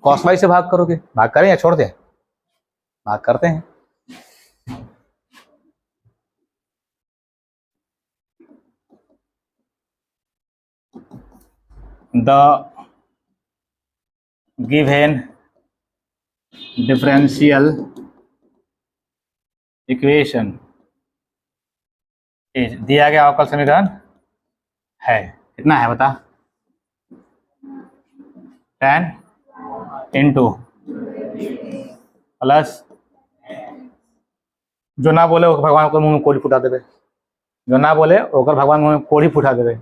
कॉस वाई से भाग करोगे। भाग करें या छोड़ दें? भाग करते हैं। द गिवन डिफरेंशियल इक्वेशन दिया गया अवकल समीकरण है, कितना है बता? 10 इंटू प्लस, जो ना बोले वो भगवान को मुंह में कोड़ी फुटा देवे। जो ना बोले ओकर भगवान मुंह में कोड़ी फुटा देवे।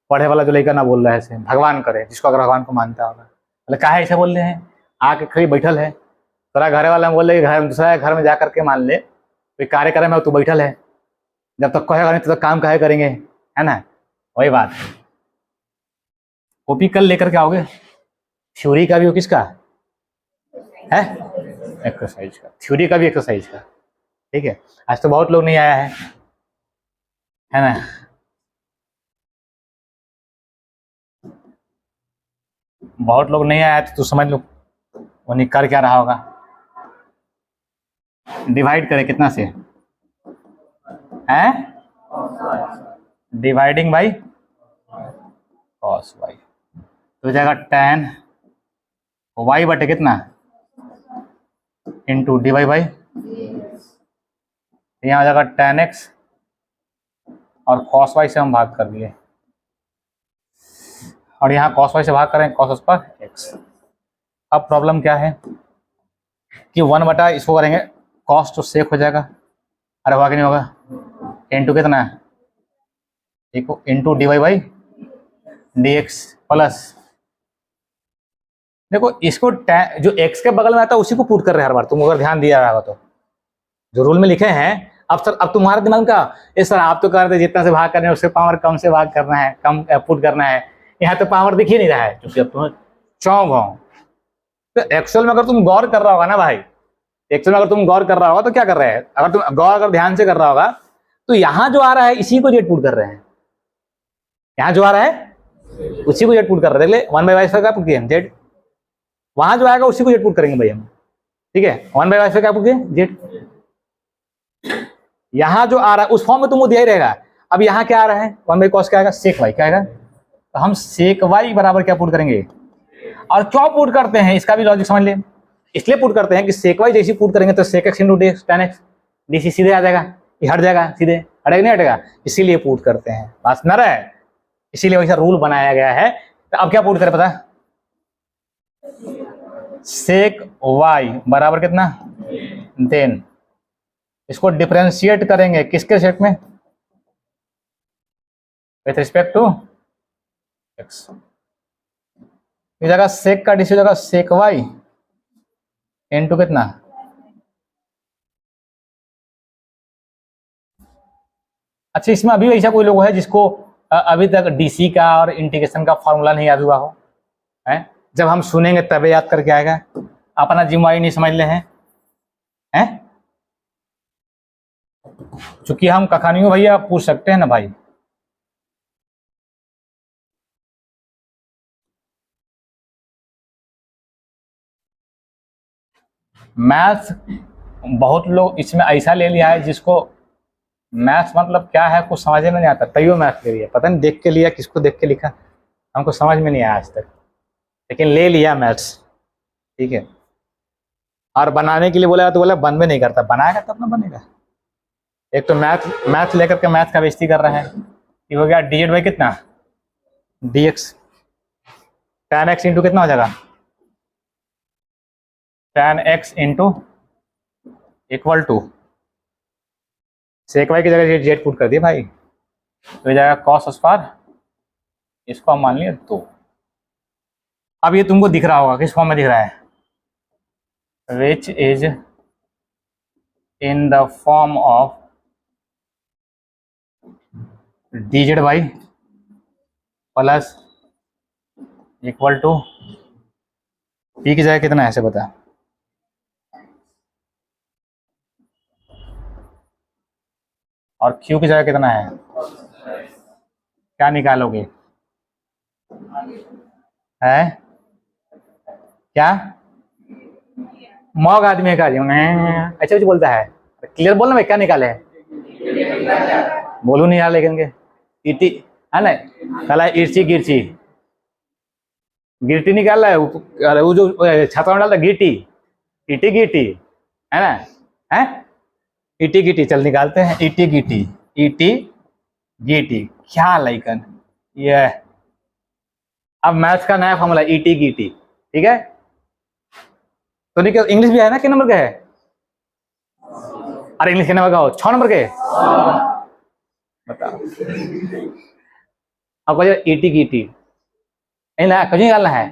पढ़े वाला जो लड़का ना बोल रहा है ऐसे, भगवान करे, जिसको अगर भगवान को मानता होगा। मतलब काहे ऐसे बोल रहे हैं? आके खड़ी बैठल है, तोरा घरे वाला बोल रहे घर दूसरा घर में जा करके मान ले कोई कार्य करे में तू बैठल है, जब तक कहेगा नहीं तो काम काहे करेंगे, है ना? वही बात। कॉपी कल लेकर के आओगे। थ्योरी का भी हो किसका है? एक्सरसाइज का। थ्योरी का भी एक्सरसाइज का। ठीक है, आज तो बहुत लोग नहीं आया है ना? बहुत लोग नहीं आया तो समझ लो वो नहीं कर क्या रहा होगा। डिवाइड करें कितना से? हैं? डिवाइडिंग बाई कॉस वाई तो हो जाएगा 10 वाई बटे कितना इंटू डी वाई बाई, यहाँ आ जाएगा 10x और कॉस वाई से हम भाग कर दिए, और यहाँ कॉस वाई से भाग करें कॉस पर x। अब प्रॉब्लम क्या है कि 1 बटा इसको करेंगे कॉस तो सेक हो जाएगा, अरे होगा कि नहीं होगा? इंटू कितना है देखो into d y by d x plus, देखो इसको जो x के बगल में आता है उसी को पुट कर रहे हैं हर बार। तुम अगर ध्यान दिया रहा तो जो रूल में लिखे हैं, अब सर अब तुम्हारे दिमाग का इस सर आप तो कर रहे जितना से भाग करना है उससे पावर कम से भाग करना है, कम पुट करना है। यहाँ तो पावर दिख ही नहीं रहा है क्योंकि अब तुम्हें चौंक हो। तो एक्चुअल में अगर तुम गौर कर रहा होगा ना भाई, एक्चुअल में अगर तुम गौर कर रहा होगा तो क्या कर रहे हैं, अगर तुम गौर अगर ध्यान से कर रहा होगा तो यहाँ जो आ रहा है इसी को जेड पुट कर रहे हैं। यहाँ जो आ रहा है उसी को जेड पुट कर रहे हैं। देख ले 1 बाई वाई का पुट किया जेड, वहां जो आएगा उसी को जेड पुट करेंगे भाई हम। ठीक है, 1 बाई वाई क्या पुट किए जेड। यहाँ जो आ रहा है उस फॉर्म में तुमको दिया ही रहेगा। अब यहाँ क्या आ रहा है 1 बाई कॉस क्या आएगा सेक वाई, क्या आएगा? तो हम सेक वाई बराबर क्या पुट करेंगे, और क्यों पुट करते हैं इसका भी लॉजिक समझ ले। इसलिए पुट करते हैं कि सेक वाई जैसी पुट करेंगे तो sec x into tan x DC सीधे आ जाएगा, ये हट जाएगा सीधे, हटेगा नहीं हटेगा, इसीलिए पुट करते हैं। बात न रहा है, इसीलिए वैसा रूल बनाया गया है। तो अब क्या पुट करें पता, सेक वाई बराबर कितना देन इसको डिफरेंशिएट करेंगे किसके सेट में, विथ रिस्पेक्ट टू एक्स। इस जगह सेक का डिस जगह सेक वाई इनटू कितना अच्छा, इसमें अभी ऐसा कोई लोग है जिसको अभी तक डीसी का और इंटीग्रेशन का फॉर्मूला नहीं याद हुआ हो है? जब हम सुनेंगे तब याद करके आएगा। अपना जिम्मेवारी नहीं समझ ले हैं हैं? चूंकि हम कखानियों भैया पूछ सकते हैं ना भाई। मैथ्स बहुत लोग इसमें ऐसा ले लिया है जिसको मैथ्स मतलब क्या है कुछ समझ में नहीं आता, तैयो मैथ्स ले लिया, पता नहीं देख के लिया किसको देख के लिखा, हमको समझ में नहीं आया आज तक, लेकिन ले लिया मैथ्स। ठीक है, और बनाने के लिए बोला तो बोला बंद में नहीं करता, बनाएगा तब ना बनेगा। एक तो मैथ मैथ लेकर के मैथ का बेइज्जती कर रहा है। ये हो गया डिजिट बाई कितना, d x. tan x into कितना हो जाएगा, tan x into equal to sec y की जगह जेड पुट कर दिया भाई, तो ये जाएगा कॉस स्क्वायर, इसको हम मान लिया 2। अब ये तुमको दिख रहा होगा, किस फॉर्म में दिख रहा है, which is in the form of dz by plus equal to p की जगह कितना है ऐसे बता, और q की जगह कितना है, क्या निकालोगे, है क्या मौग आदमी का अच्छा कुछ बोलता है, क्लियर बोलना भाई, क्या निकाले, बोलू नहीं यार, लेकिन के इटी है ना, कला इर्ची गिरची गिरटी निकाल रहा है, अरे वो जो छाता में डालता है गिटी, इटी गिटी है ना, है इटी गिटी, चल निकालते हैं, इटी गिटी, इटी गिटी, क्या लाइकन ये। अब मैथ्स का नया फॉर्मूला इटी गिटी, ठीक है, तो निकल इंग्लिश भी है ना, कितने नंबर का है, अरे इंग्लिश कितने नंबर का हो, 6 नंबर के, बताओ। अब कहिए इटी गिटी कुछ निकालना है,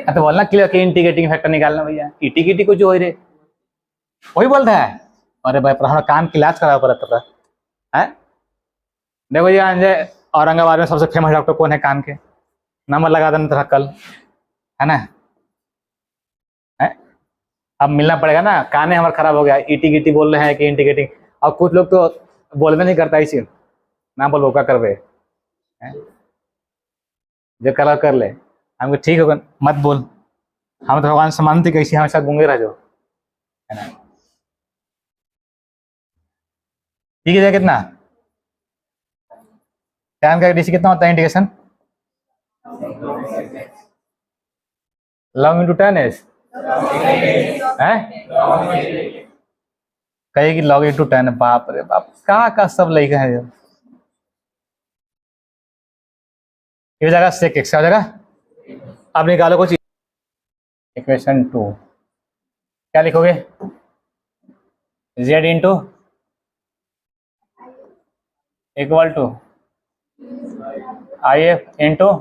तो बोलना क्लियर कि इंटीग्रेटिंग फैक्टर निकालना भैया, इटी गिटी कुछ हो रे, वही बोलता है, अरे भाई हमारा कान की इलाज करा पड़ता है। देखो जी, औरंगाबाद में सबसे फेमस डॉक्टर कौन है कान के, नंबर लगा देना तेरा कल, है ना, है? अब मिलना पड़ेगा ना, कान हमारा खराब हो गया, इटी गिटी बोल रहे हैं कि इंटीग्रेटिंग, और कुछ लोग तो बोलना नहीं करता इसी, ना बोलो क्या करवे, जो करा कर ले, हमको ठीक होगा मत बोल, हम तो भगवान से मानते कैसे हमारे साथ गूंगे रह जो, है ना, ठीक है कितना, tan का डीसी कितना होता है integration, log into tan S है, कहेगी लॉग इंटू tan, बाप रे बाप, कहाँ का सब लड़का है, ये जाएगा सेक एक्स, क्या हो जाएगा, अब निकालो कुछ, इक्वेशन 2 क्या लिखोगे, z into equal to I F into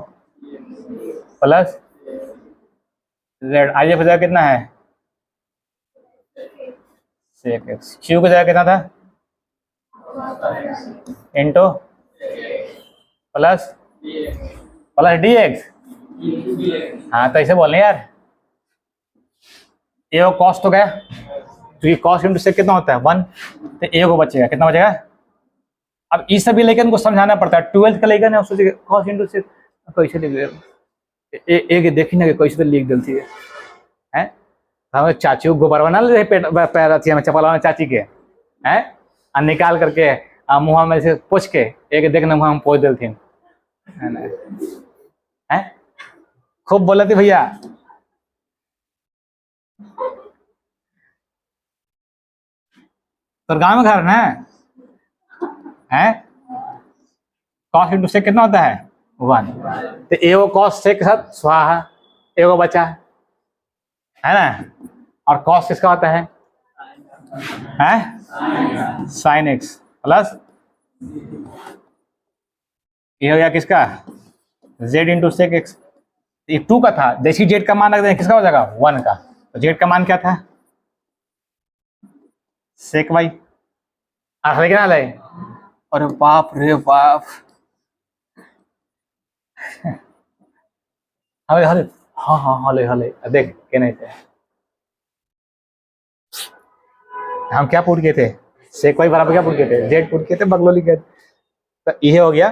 plus z, I F जगह कितना है सेक एक्स, क्यू की जगह कितना था into plus plus D x, हाँ तो ऐसे बोलने यार, ए को कॉस तो गया, क्योंकि कॉस इंटू सेक कितना होता है 1, तो ए को बचेगा, कितना बचेगा, अब इस सभी लेकिन को समझाना पड़ता है, 12th का लेकिन है, उसको कॉस इंटू सेक कैसे लिख दे, एक देखी ना कैसे तो लिख देती है, हमें चाची को गोबर बना ले पेट पैर अथी में चपला चाची के हैं, और निकाल करके मुँह में से पोछ के एक देखने मुँह में पोछ देती है ना, है खूब बोला थी भैया, तो गाँव में घर ना है, कॉस इंटू सेक कितना होता है 1, तो एगो कॉस सेक के साथ स्वाहा, एगो बचा है ना, और कॉस किसका होता है साइन एक्स प्लस, ये हो गया किसका z इंटू सेक एक्स, ये 2 का था, जैसे जेड का मान रख दें किसका हो जाएगा 1 का, तो जेड का मान क्या था सेक वाई, आखिर क्या ले, अरे बाप रे बाप, हले हले हाँ हाँ हले हले देख के नहीं थे, हम क्या पूछ गए थे, सेक वाई बराबर क्या पूछ गए थे, जेड पूछ गए थे, बगलोली गए, तो ये हो गया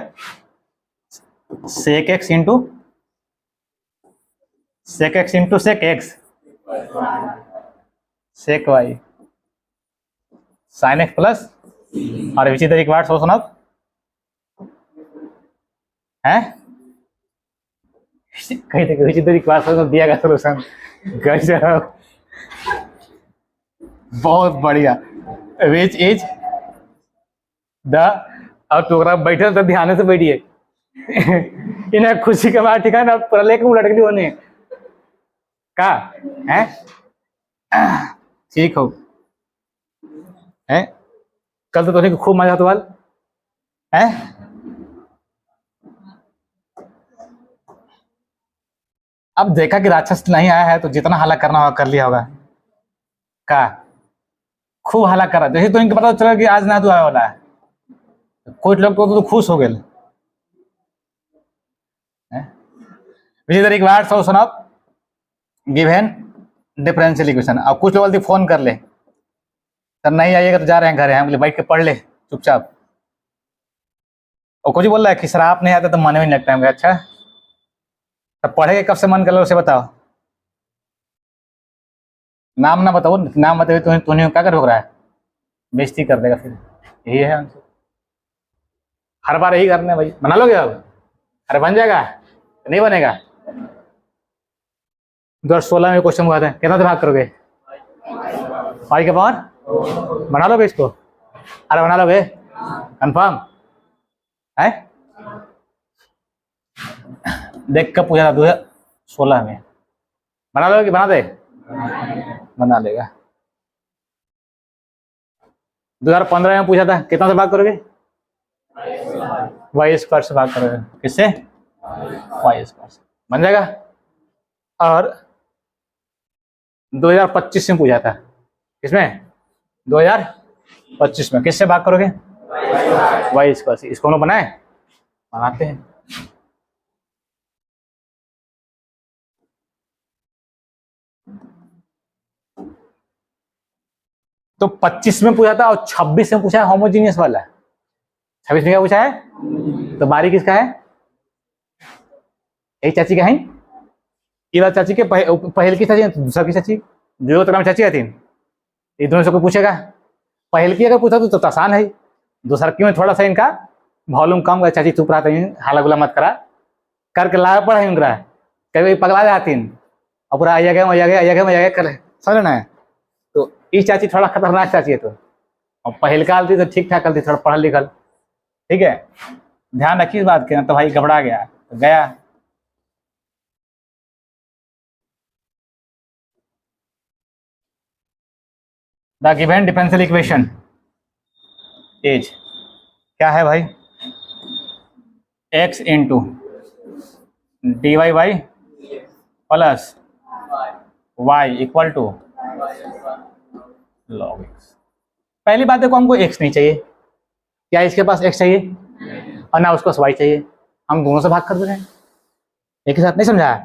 sec x into sec x sec y sine x plus, और which is the required solution of, है कहीं तक which is the required solution दिया गया सोल्यूशन, गजब बहुत बढ़िया, विच इज द और टोकरा बैठे तो ध्यान से बैठिए। इन्हें खुशी के बाद ठिकाना पूरा लेके उलट गई होने का है। ठीक हो है। कल तो तुम्हें खूब मजा तो वाल है। अब देखा कि राक्षस नहीं आया है तो जितना हल्ला करना होगा कर लिया होगा का। खूब हल्ला करा जैसे तो इनको पता चला कि आज ना तू आया वाला है, कुछ लोग तो खुश हो गए। विच is the required solution of given differential equation. अब कुछ लोग जल्दी फोन कर ले, सर नहीं आइएगा तो जा रहे हैं घर, हैं बोले बैठ के पढ़ ले चुपचाप। और कुछ बोल रहा है कि सर आप नहीं आते तो मन में नहीं लगता है। अच्छा तब पढ़ेगा कब से मन कर लो उसे बताओ। नाम ना बताओ, नाम बताओ तो तूने क्या कर रहा है, बेइज्जती कर देगा फिर। यही है आंसर, हर बार यही करना है भाई। बना लोगे अब? अरे बन जाएगा नहीं बनेगा। 2016 में क्वेश्चन हुआ था, कितना से भाग करोगे? 5 के पावर बना लोगे इसको? अरे बना लोगे कंफर्म है? देख कर पूछा था 2016 में, बना लोगे कि बना दे? बना लेगा। 2015 में पूछा था कितना से भाग करोगे? वाई स्क्वायर से भाग करोगे। किससे? वाई स्क्वायर से बन जाएगा। और 2025 में पूछा था, किसमें? 2025 में किससे भाग करोगे? वाई स्क्वायर से। इसको हम लोग बनाए बनाते हैं। तो 25 में पूछा था और 26 में पूछा है होमोजीनियस वाला। 26 में क्या पूछा है? तो बारी किसका है? एक चाची का है। ये वाला चाची के पहल की चाची, दूसरा की चाची, जो तरह में चाची आती ये दोनों से कोई पूछेगा। पहल की अगर पूछा तो आसान है। दूसरा की में थोड़ा सा इनका वॉल्यूम कम कर, चाची चुप रहते हैं, हाला गुला मत करा करके ला पड़ा है उनका। कभी पगला जाती और पूरा आइया गया कर समझ ना है। तो इस चाची थोड़ा खतरनाक चाची है। तो और पहल का आती तो ठीक ठाक करती, थोड़ा पढ़ल लिखल। ठीक है, ध्यान रखिए इस बात के, तो भाई घबरा गया तो गया। The given differential equation is क्या है भाई? x into d y y plus y equal to log x. पहली बात देखो, हमको x नहीं चाहिए, क्या इसके पास x चाहिए और ना उसके पास y चाहिए। हम दोनों से भाग कर दे रहे हैं एक ही साथ। नहीं समझा?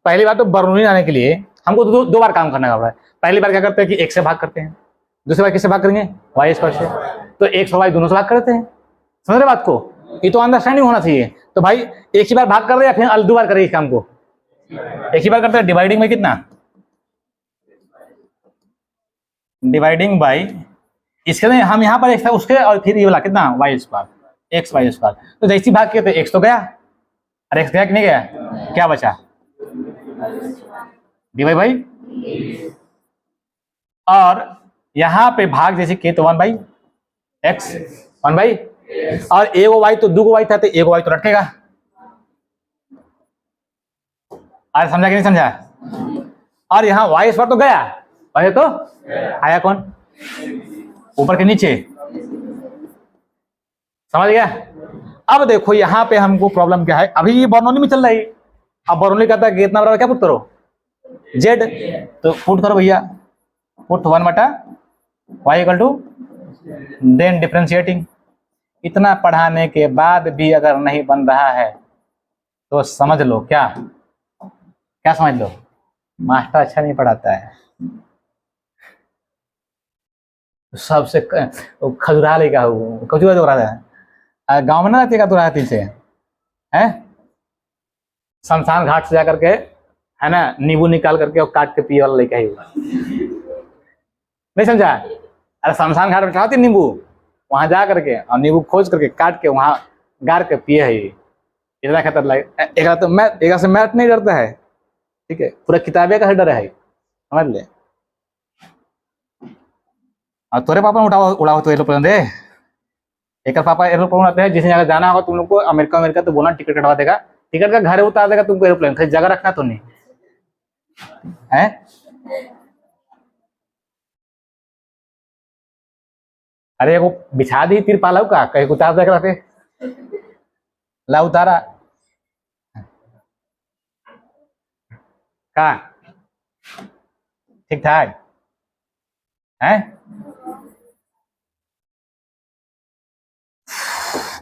पहली बात तो बर्नौली आने के लिए हमको दो बार काम करना है। पहली बार क्या करते हैं कि x से भाग करते हैं, दूसरी बार किससे भाग करेंगे? वाई स्क्वायर से। तो x और y दोनों से भाग करते हैं। समझ रहे बात को? ये तो अंडरस्टैंडिंग होना चाहिए। तो भाई एक ही बार भाग कर रहे हैं या फिर दो बार करें इस काम को? एक ही बार करते हैं। डिवाइडिंग में कितना? डिवाइडिंग बाई इसके हम यहाँ पर एक्स उसके और फिर ये वाला कितना? Y square, x y square. तो जैसी भाग किए तो एक्स तो गया और एक्स गया कि नहीं गया? क्या बचा? D y by. और यहाँ पे भाग जैसे किए तो 1 बाई एक्स 1 बाई, और एगो वाई तो दूगो वाई था तो एगो वाई तो रखेगा। आज समझा कि नहीं समझा? और यहाँ वाई स्क्वायर तो गया, और तो आया कौन? ऊपर के नीचे। समझ गया? अब देखो यहाँ पे हमको प्रॉब्लम क्या है। अभी ये बर्नौली में चल रही है। अब बर्नौली कहता है कि इतना बराबर क्या पुट करो? जेड। तो पुट करो भैया, पुट 1 बटा y equal to, then differentiating. इतना पढ़ाने के बाद भी अगर नहीं बन रहा है तो समझ लो क्या क्या समझ लो, मास्टर अच्छा नहीं पढ़ाता है। सबसे खजुरा लेगा वो, खजुरा जो रहा है गाँव में ना रहती का तो रहती से है। शमशान घाट से जाकर के है ना नींबू निकाल करके और काट के पिए वाला लेके ही नहीं समझा? अरे शमशान घाट में चढ़ाती नींबू, वहां जा करके और नींबू खोज करके काट के वहां गाड़ के पिए है। इतना खतर लगे। एक तो मैथ, एक से मैथ नहीं डरता है। ठीक है, पूरा किताबे का डर है, समझ ले। और तोरे पापा उड़ा तो ये लोग एक पापा एरोप्लेन आते हैं, जिस जगह जाना होगा तुम लोग को, अमेरिका अमेरिका तो बोलना, टिकट कटवा देगा, टिकट का घर उतार देगा तुमको एरोप्लेन, खाली जगह रखना तो नहीं है। अरे वो बिछा दी तिरपाल का, कहीं उतार देगा पे ला उतारा का ठीक ठाक है।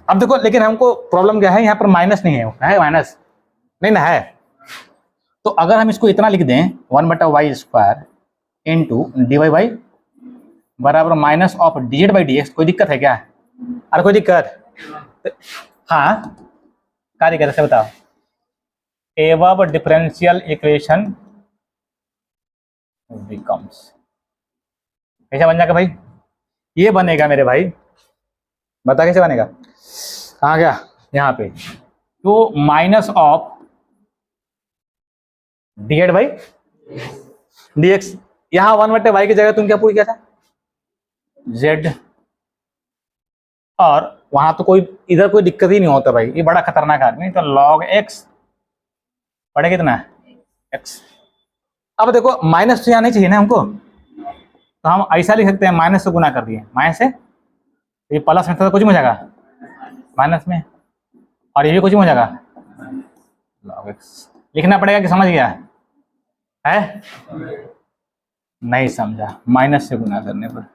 अब देखो, लेकिन हमको प्रॉब्लम क्या है, यहाँ पर माइनस नहीं है माइनस नहीं ना है। तो अगर हम इसको इतना लिख दें 1/y² इंटू dy बराबर माइनस ऑफ dz/dx, कोई दिक्कत है क्या? अरे कोई दिक्कत? हाँ, क्या दिक्कत है से बताओ। एवब डिफरेंशियल इक्वेशन बिकम्स, कैसा बन जाएगा भाई? ये बनेगा मेरे भाई, बता कैसे बनेगा? कहाँ गया? यहाँ पे, तो माइनस ऑफ dz/dx, यहाँ 1/y की जगह तुम क्या पूछ किया था? z, और वहां तो कोई इधर कोई दिक्कत ही नहीं होता भाई, ये बड़ा खतरनाक आदमी। तो log x पड़े कितना x। अब देखो माइनस तो यहाँ नहीं चाहिए ना हमको, तो हम ऐसा लिख सकते हैं, माइनस से गुना कर दिए, माइनस से ये प्लस में तो कुछ हो जाएगा माइनस में, और ये भी कुछ हो जाएगा log x। लिखना पड़ेगा कि समझ गया है? नहीं समझा, माइनस से गुना करने पर।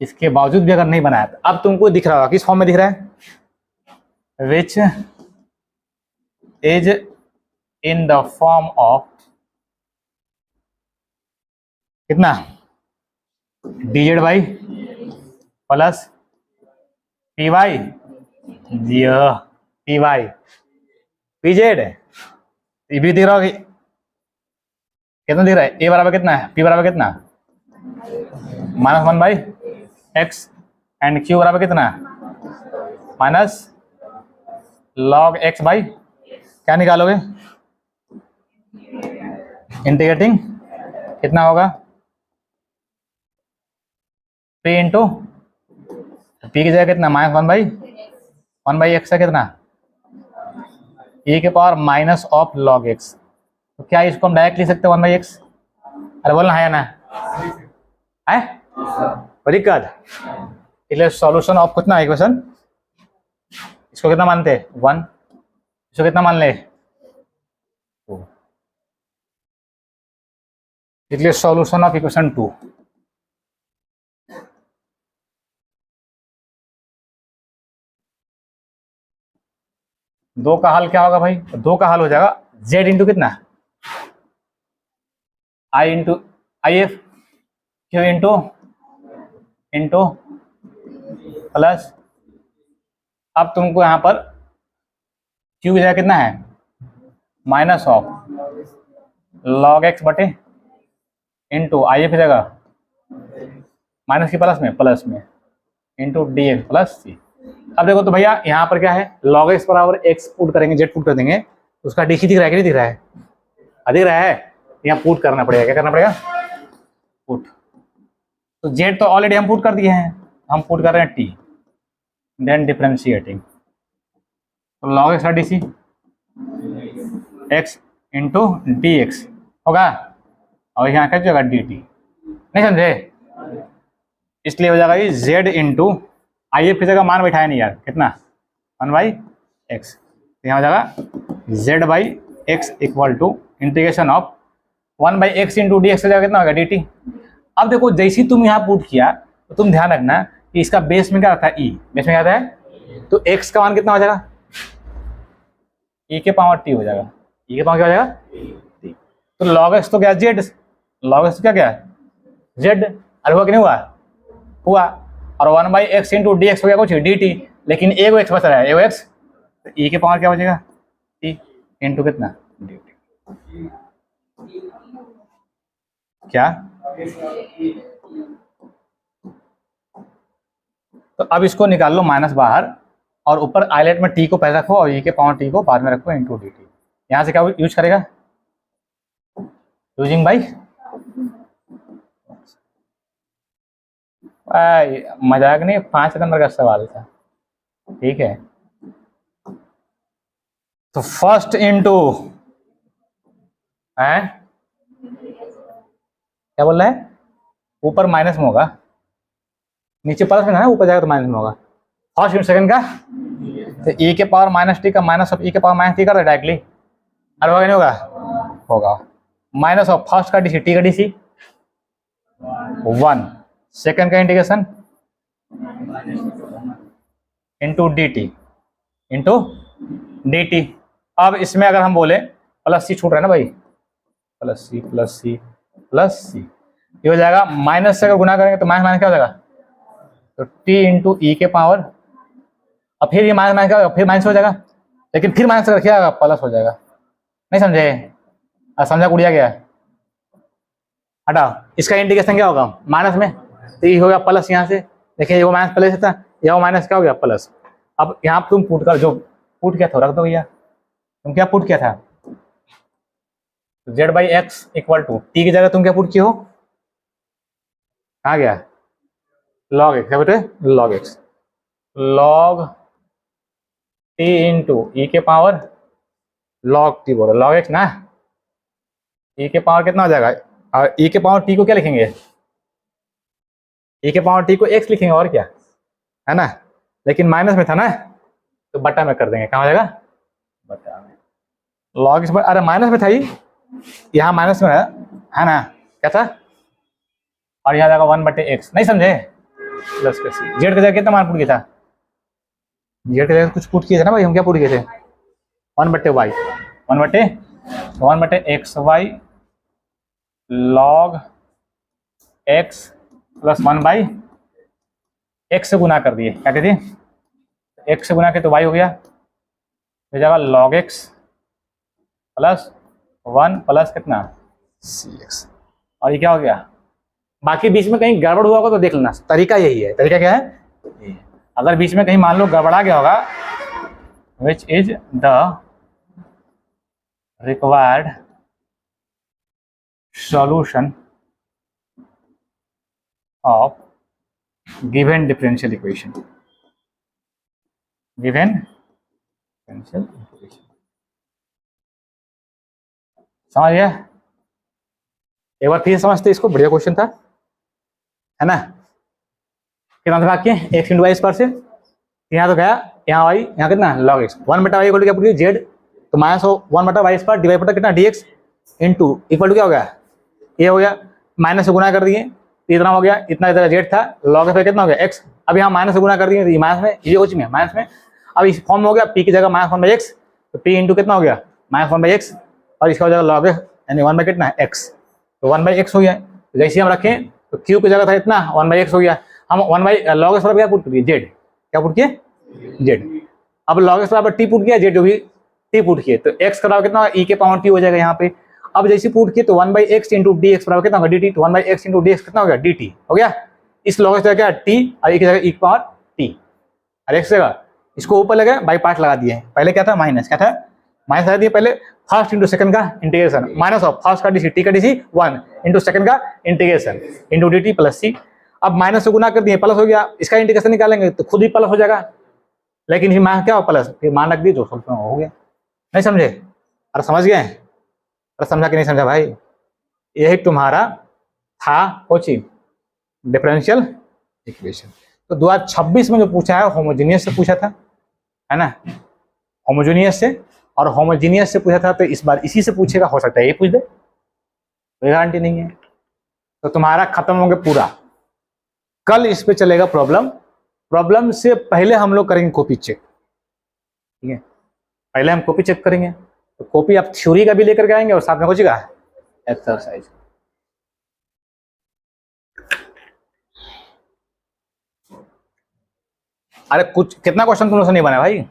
इसके बावजूद भी अगर नहीं बनाया तो अब तुमको दिख रहा होगा, किस फॉर्म में दिख रहा है? Which is in the form of कितना dz/ प्लस py pz, ये भी दिख रहा होगा कितना दिख रहा है? a बराबर कितना है? p बराबर कितना? -1/x एंड q बराबर कितना? माइनस log x बाई, क्या निकालोगे? इंटीग्रेटिंग कितना होगा? p इंटू p की जगह कितना? -1/x है कितना? e के power minus of log x। तो क्या इसको हम डायरेक्ट लिख सकते हैं 1/x? अरे बोलना है या ना है? Very good. इसलिए सॉल्यूशन ऑफ कितना इक्वेशन, इसको कितना मानते हैं? 1, इसको कितना मान ले? 2। इसलिए सॉल्यूशन ऑफ इक्वेशन 2। दो का हल क्या होगा भाई? दो का हल हो जाएगा z इंटू कितना? i into if, q into plus, अब तुमको यहां पर q की जगह कितना है? माइनस ऑफ log x बटे इंटू if की जगह माइनस की प्लस में इंटू dx प्लस c। अब देखो तो भैया यहाँ पर क्या है? log x बराबर x पुट करेंगे, z पुट कर देंगे, तो उसका dc दिख रहा है कि नहीं दिख रहा है? दिख रहा है। यहाँ पुट करना पड़ेगा, क्या करना पड़ेगा? पुट। तो z तो ऑलरेडी हम पुट कर दिए हैं, हम पुट कर रहे हैं t, देन डिफरेंशिएटिंग, तो log x dc x into dx होगा, और यहाँ क्या होगा? dt। नहीं समझे? इसलिए हो जाएगा ये z इंटू if की जगह मान बैठाया नहीं यार, कितना? 1/x, यहाँ हो जाएगा z/x equal to integration of 1/x into dx की जगह कितना होगा? dt। अब देखो जैसे तुम यहाँ पुट किया तो तुम ध्यान रखना कि इसका बेस में क्या था? e, बेस में क्या था? तो x का मान कितना हो जाएगा? e के पावर t हो जाएगा, e के पावर क्या हो जाएगा? t। तो log x तो क्या? z, log x तो क्या z। अरे हुआ कि नहीं हुआ? हुआ। और 1/x इंटू dx हो गया कुछ dt, लेकिन एगो x बच रहा है, एगो x, तो e के पावर क्या बचेगा? t इंटू कितना? dt। क्या? तो अब इसको निकाल लो माइनस बाहर, और ऊपर आइलेट में t को पहले रखो और e के पावर t को बाद में रखो इंटू dt। यहाँ से क्या यूज करेगा? यूजिंग बाई मजाक नहीं, 5 नंबर का सवाल था, ठीक है। तो फर्स्ट इंटू है, क्या बोल रहा है, ऊपर माइनस में होगा, नीचे प्लस में है ना, ऊपर जाएगा तो माइनस में होगा। फर्स्ट इंटू सेकंड का, तो e के पावर माइनस टी का माइनस ऑफ e के पावर माइनस टी कर दे डायरेक्टली, अरे होगा नहीं होगा, होगा। माइनस ऑफ फर्स्ट का डी सी, टी का डी सी 1, सेकंड का integration into d T, into d T. अब इसमें अगर हम बोले प्लस सी छूट रहा है ना भाई, plus C plus C plus C, ये हो जाएगा। माइनस से अगर गुना करेंगे तो माइनस माइनस क्या हो जाएगा, तो टी इंटू ई के पावर, अब फिर ये माइनस माइनस क्या होगा, फिर माइनस हो जाएगा, लेकिन फिर माइनस रखिएगा क्या प्लस हो जाएगा। नहीं समझे, समझा उड़िया गया, हटाओ। इसका इंटीग्रेशन क्या होगा माइनस में, तो ये हो गया प्लस, यहाँ से देखिए ये माइनस प्लस था, यह माइनस क्या हो गया प्लस। अब यहाँ तुम पुट कर, जो पुट किया था रख दो भैया, तुम क्या पुट किया था, z by x equal to t की जगह तुम क्या पुट किए हो, कहाँ गया, लॉग एक्स, क्या बेटे log x, log t into e के पावर लॉग टी, बोलो लॉग एक्स ना, ई के पावर कितना हो जाएगा, और ई के पावर टी को क्या लिखेंगे, ई के पावर टी को एक्स लिखेंगे और क्या है ना, लेकिन माइनस में था ना, तो बटा में कर देंगे, कहाँ हो जाएगा बटा में, लॉग एक्स, अरे माइनस में था ही, यहाँ माइनस में है ना, क्या था, और यहाँ जाएगा 1/x, नहीं समझे, प्लस के सी, जेड के जगह कितना मान पुट किया था, जेड के जगह कुछ पुट किए थे ना भाई, हम क्या पुट किए थे 1/y, 1/x y log x plus 1/x से गुना कर दिए, क्या कहते हैं, x से गुना के तो y हो गया, हो जाएगा log x प्लस 1 प्लस कितना cx, और ये क्या हो गया। बाकी बीच में कहीं गड़बड़ हुआ होगा तो देख लेना, तरीका यही है, तरीका क्या है, अगर बीच में कहीं मान लो गड़बड़ा गया होगा, विच is the required solution of given differential equation, given differential equation, समझ गया, एक बार फिर समझते, इसको बढ़िया क्वेश्चन था, है ना। कितना था बाकी, एक्स इंटू वाई स्क्वायर से, यहाँ तो गया, यहाँ वाई, यहाँ कितना log x, 1/y equal to क्या पूरी जेड, तो माइनस 1/y स्क्वायर डिवाइड बटा कितना dx इंटू इक्वल टू क्या हो गया, ये हो गया, माइनस से गुना कर दिए, इतना हो गया, इतना इधर जेड था, लॉग एक्स कितना हो गया एक्स, अब यहाँ माइनस से गुना कर दिए, माइनस में, ये कुछ में माइनस में, अब इस फॉर्म में हो गया, पी की जगह -1/x, तो पी इंटू कितना हो गया -1/x, और इसका हो जाएगा लॉग एक्स, यानी 1 कितना एक्स, तो 1/x हो गया, जैसे हम रखें तो क्यू की जगह था इतना 1/x हो गया, हम 1 लॉग एक्स बराबर क्या पुट किए जेड, क्या पुट किए जेड, अब लॉग एक्स बराबर टी पुट किया, जेड भी टी पुट किए, तो एक्स का बराबर कितना होगा, ई के पावर टी हो जाएगा यहाँ पे। अब जैसे पुट किए तो 1/x इंटू डी एक्स बराबर कितना होगा dt, तो 1/x इंटू डी एक्स कितना हो गया dt हो गया, इस लॉग एक्स जगह क्या टी, और ई की जगह ई की पावर टी, और एक्स जगह इसको ऊपर लगा बाई पार्ट लगा दिए, पहले क्या था माइनस, क्या था माइनस लगा दिए, पहले फर्स्ट इंटू सेकंड का इंटीग्रेशन, माइनस ऑफ फर्स्ट का डी सी, टी का डी सी 1 इंटू सेकंड का integration into d t plus C, अब माइनस से गुना कर दिए प्लस हो गया, इसका इंटीग्रेशन निकालेंगे तो खुद ही प्लस हो जाएगा, लेकिन फिर मान क्या हो प्लस, फिर मान रख दिए जो सोल्यूशन हो गया, नहीं समझे, अरे समझ गए, अरे समझा कि नहीं समझा भाई, यही तुम्हारा था कोचिंग डिफरेंशियल इक्वेशन। तो 2026 में जो पूछा है होमोजेनियस से पूछा था, है ना, होमोजेनियस से, और होमोजेनियस से पूछा था, तो इस बार इसी से पूछेगा, हो सकता है ये पूछ दे, कोई गारंटी नहीं है। तो तुम्हारा खत्म होंगे पूरा, कल इस पे चलेगा प्रॉब्लम, प्रॉब्लम से पहले हम लोग करेंगे कॉपी चेक, ठीक है, पहले हम कॉपी चेक करेंगे, तो कॉपी आप थ्योरी का भी लेकर के आएंगे और साथ में कुछ एक्सरसाइज। अरे कुछ कितना क्वेश्चन तुम लोग से नहीं बना भाई,